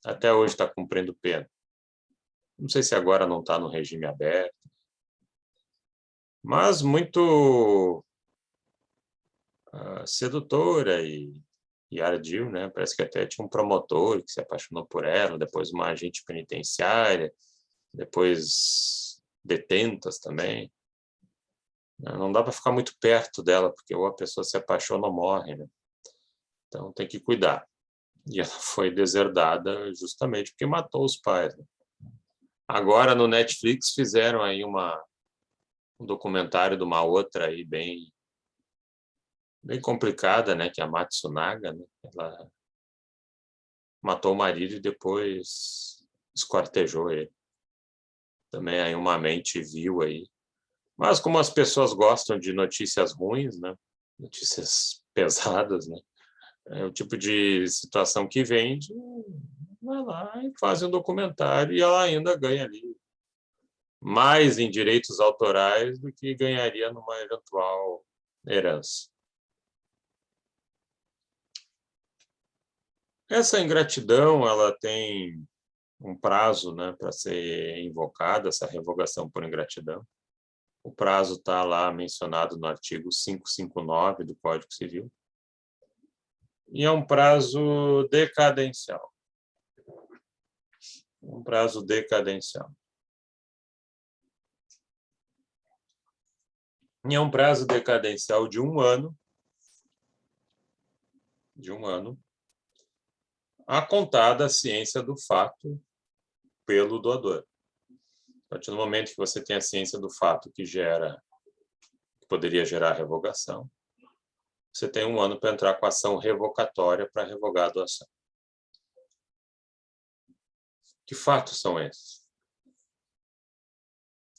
até hoje está cumprindo pena. Não sei se agora não está no regime aberto, mas muito sedutora e ardil, né? Parece que até tinha um promotor que se apaixonou por ela, depois uma agente penitenciária, depois detentas também. Não dá para ficar muito perto dela, porque ou a pessoa se apaixona ou morre, né? Então tem que cuidar. E ela foi deserdada justamente porque matou os pais, né? Agora no Netflix fizeram aí um documentário de uma outra aí bem complicada, né? Que é a Matsunaga, né? Ela matou o marido e depois esquartejou ele. Também aí uma mente vil aí. Mas como as pessoas gostam de notícias ruins, né? Notícias pesadas, né? É o tipo de situação que vende, vai lá e faz um documentário e ela ainda ganha ali mais em direitos autorais do que ganharia numa eventual herança. Essa ingratidão, ela tem um prazo, né, para ser invocada, essa revogação por ingratidão. O prazo está lá mencionado no artigo 559 do Código Civil. E é um prazo decadencial. Um prazo decadencial. Em um prazo decadencial de um ano, a contar da ciência do fato pelo doador. A partir do momento que você tem a ciência do fato que poderia gerar revogação, você tem um ano para entrar com a ação revocatória para revogar a doação. Que fatos são esses?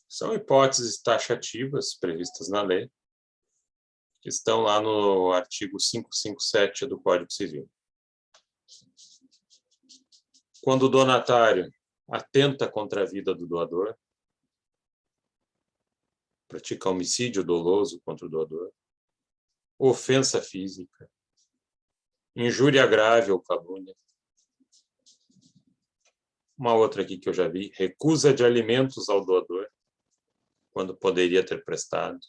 São hipóteses taxativas previstas na lei, que estão lá no artigo 557 do Código Civil. Quando o donatário atenta contra a vida do doador, pratica homicídio doloso contra o doador, ofensa física, injúria grave ou calúnia. Uma outra aqui que eu já vi, recusa de alimentos ao doador, quando poderia ter prestado.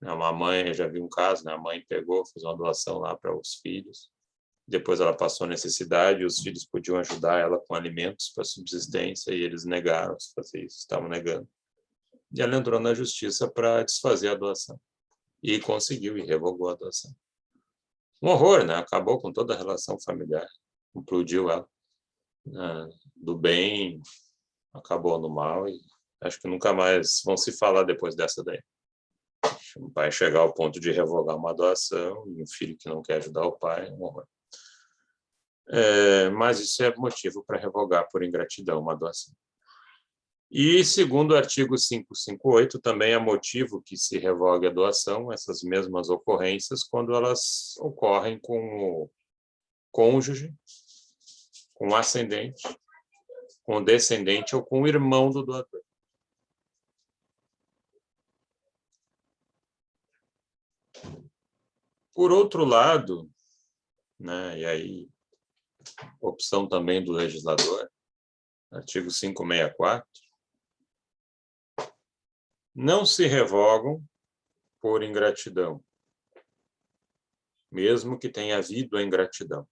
Uma mãe, eu já vi um caso, a mãe pegou, fez uma doação lá para os filhos, depois ela passou necessidade, os filhos podiam ajudar ela com alimentos para subsistência e eles negaram se fazer isso, estavam negando. E ela entrou na justiça para desfazer a doação. E conseguiu, e revogou a doação. Um horror, né? Acabou com toda a relação familiar, implodiu ela. Do bem, acabou no mal, e acho que nunca mais vão se falar depois dessa daí. Vai chegar ao ponto de revogar uma doação, e um filho que não quer ajudar o pai, é um horror. Mas isso é motivo para revogar por ingratidão uma doação. E, segundo o artigo 558, também é motivo que se revogue a doação, essas mesmas ocorrências, quando elas ocorrem com o cônjuge, com o ascendente, com o descendente ou com o irmão do doador. Por outro lado, né, e aí, opção também do legislador, artigo 564, não se revogam por ingratidão, mesmo que tenha havido a ingratidão.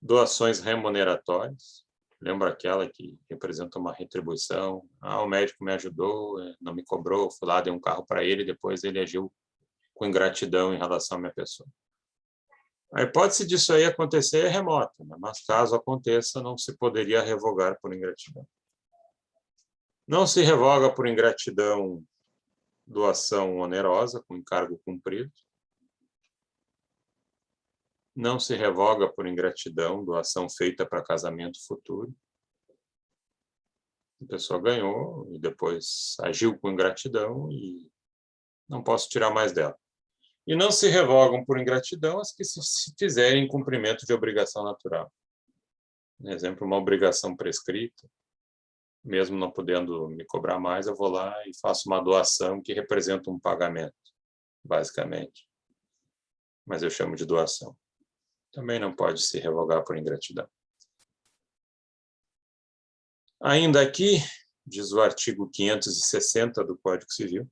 Doações remuneratórias, lembra aquela que representa uma retribuição? O médico me ajudou, não me cobrou, fui lá, dei um carro para ele, depois ele agiu com ingratidão em relação à minha pessoa. A hipótese disso aí acontecer é remota, né? Mas caso aconteça, não se poderia revogar por ingratidão. Não se revoga por ingratidão doação onerosa, com encargo cumprido. Não se revoga por ingratidão doação feita para casamento futuro. A pessoa ganhou e depois agiu com ingratidão e não posso tirar mais dela. E não se revogam por ingratidão as que se fizerem em cumprimento de obrigação natural. Por exemplo, uma obrigação prescrita, mesmo não podendo me cobrar mais, eu vou lá e faço uma doação que representa um pagamento, basicamente. Mas eu chamo de doação. Também não pode se revogar por ingratidão. Ainda aqui, diz o artigo 560 do Código Civil,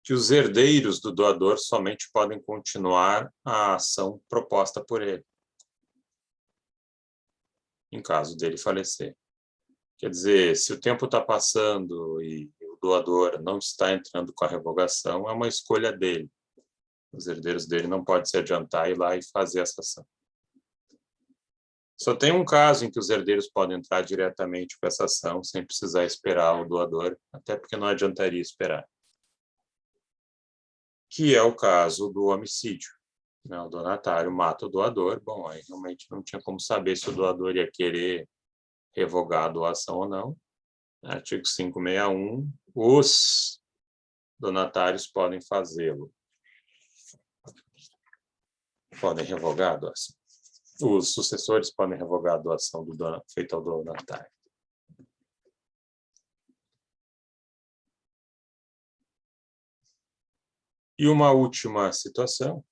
que os herdeiros do doador somente podem continuar a ação proposta por ele, em caso dele falecer. Quer dizer, se o tempo está passando e o doador não está entrando com a revogação, é uma escolha dele. Os herdeiros dele não podem se adiantar, ir lá e fazer essa ação. Só tem um caso em que os herdeiros podem entrar diretamente com essa ação, sem precisar esperar o doador, até porque não adiantaria esperar. Que é o caso do homicídio. O donatário mata o doador, bom, aí realmente não tinha como saber se o doador ia querer revogar a doação ou não. Artigo 561, os donatários podem fazê-lo. Podem revogar a doação. Os sucessores podem revogar a doação feita ao donatário. E uma última situação.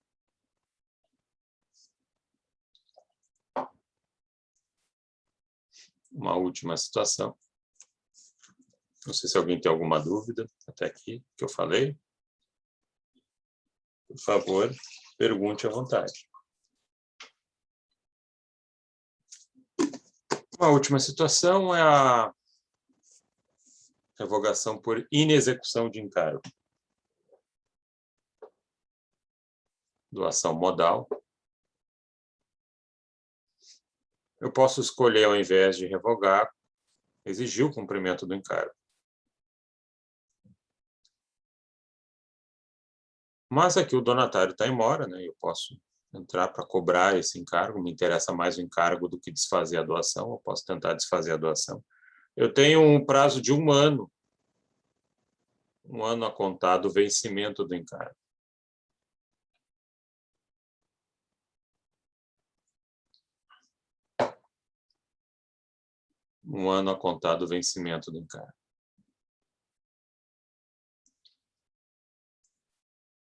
Não sei se alguém tem alguma dúvida até aqui que eu falei. Por favor, pergunte à vontade. Uma última situação é revogação por inexecução de encargo. Doação modal. Eu posso escolher, ao invés de revogar, exigir o cumprimento do encargo. Mas aqui o donatário está em mora, né? Eu posso entrar para cobrar esse encargo, me interessa mais o encargo do que desfazer a doação, eu posso tentar desfazer a doação. Eu tenho um prazo de 1 ano, 1 ano a contar do vencimento do encargo. Um ano a contar do vencimento do encargo.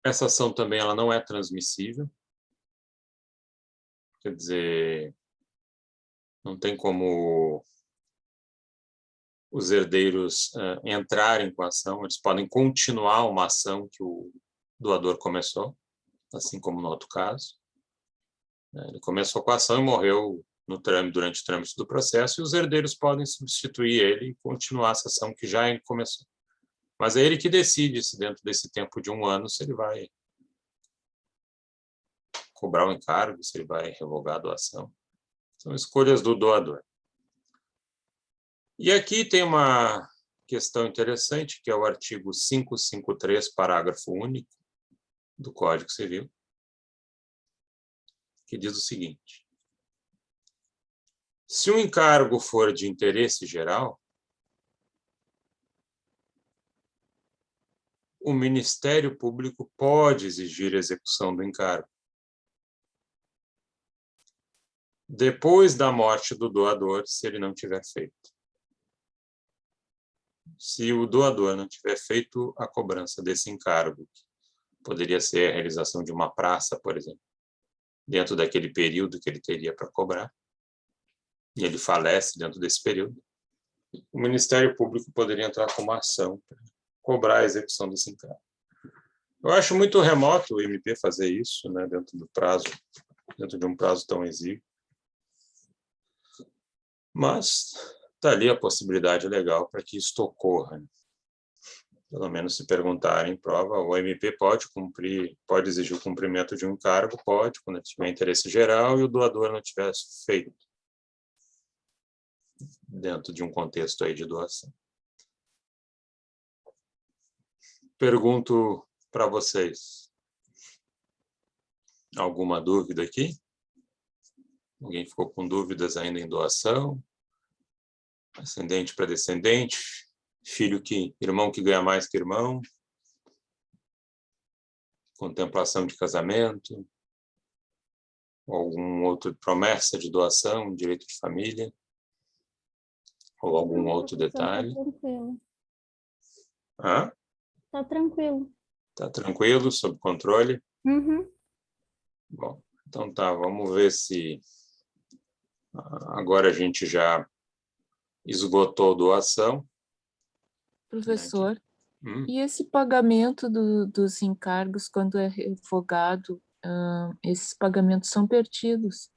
Essa ação também ela não é transmissível. Quer dizer, não tem como os herdeiros entrarem com a ação, eles podem continuar uma ação que o doador começou, assim como no outro caso. Ele começou com a ação e morreu no trâmite, durante o trâmite do processo, e os herdeiros podem substituir ele e continuar essa ação que já começou. Mas é ele que decide se dentro desse tempo de 1 ano, se ele vai cobrar o encargo, se ele vai revogar a doação. São escolhas do doador. E aqui tem uma questão interessante, que é o artigo 553, parágrafo único do Código Civil, que diz o seguinte: se o encargo for de interesse geral, o Ministério Público pode exigir a execução do encargo depois da morte do doador, se ele não tiver feito. Se o doador não tiver feito a cobrança desse encargo, poderia ser a realização de uma praça, por exemplo, dentro daquele período que ele teria para cobrar, e ele falece dentro desse período, o Ministério Público poderia entrar com uma ação para cobrar a execução desse encargo. Eu acho muito remoto o MP fazer isso, né, dentro de um prazo tão exíguo. Mas está ali a possibilidade legal para que isto ocorra. Pelo menos se perguntarem em prova, o MP pode exigir o cumprimento de um encargo, pode, quando tiver interesse geral e o doador não tiver feito, dentro de um contexto aí de doação. Pergunto para vocês, alguma dúvida aqui? Alguém ficou com dúvidas ainda em doação? Ascendente para descendente? Irmão que ganha mais que irmão? Contemplação de casamento? Ou algum outro promessa de doação, direito de família? Ou algum outro detalhe? Tá tranquilo. Hã? Tá tranquilo. Tá tranquilo, sob controle? Uhum. Bom, então tá, vamos ver se agora a gente já esgotou doação. Professor, Hum. e esse pagamento dos encargos, quando é revogado, esses pagamentos são perdidos?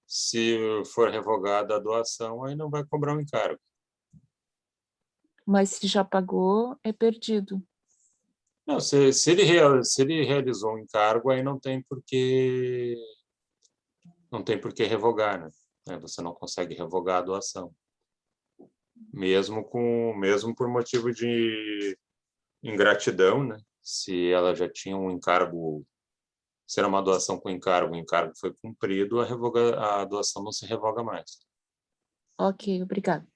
Se for revogada a doação, aí não vai cobrar um encargo. Mas se já pagou, é perdido. Não, se ele realizou um encargo, aí não tem por que revogar, né? Você não consegue revogar a doação. Mesmo por motivo de ingratidão, né? Se ela já tinha um encargo, se era uma doação com encargo, o encargo foi cumprido, a doação não se revoga mais. Ok, obrigada.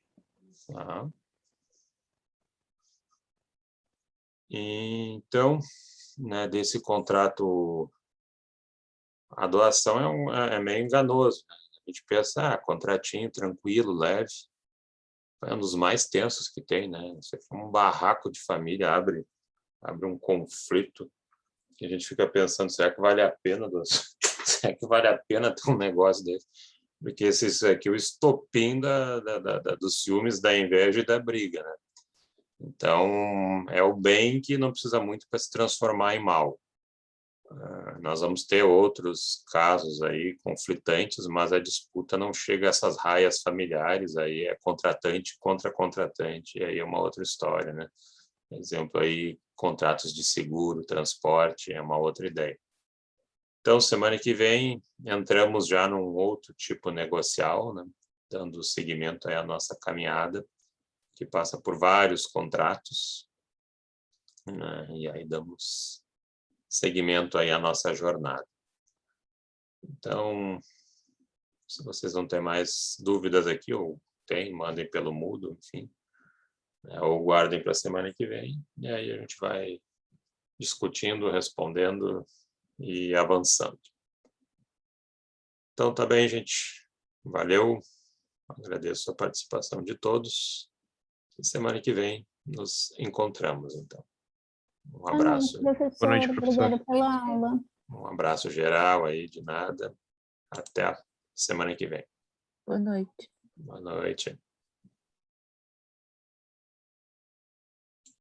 Tá. Então, né, desse contrato, a doação é meio enganoso, né? A gente pensa, contratinho tranquilo, leve, é um dos mais tensos que tem, né? Você for um barraco de família, abre um conflito, que a gente fica pensando, será que vale a pena será que vale a pena ter um negócio desse? Porque isso aqui é o estopim dos ciúmes, da inveja e da briga, né? Então, é o bem que não precisa muito para se transformar em mal. nós vamos ter outros casos aí conflitantes, mas a disputa não chega a essas raias familiares, aí é contratante contra contratante, e aí é uma outra história, né? Exemplo aí, contratos de seguro, transporte, é uma outra ideia. Então, semana que vem, entramos já num outro tipo negocial, né? Dando seguimento aí à nossa caminhada, que passa por vários contratos, né? E aí damos seguimento aí à nossa jornada. Então, se vocês não têm mais dúvidas aqui, ou tem, mandem pelo Moodle, enfim, né? Ou guardem para a semana que vem, e aí a gente vai discutindo, respondendo e avançando. Então, tá bem, gente. Valeu. Agradeço a participação de todos. E semana que vem nos encontramos, então. Um abraço. Professor, Boa noite, professor. obrigada pela aula. Um abraço geral aí, de nada. Até a semana que vem. Boa noite. Boa noite.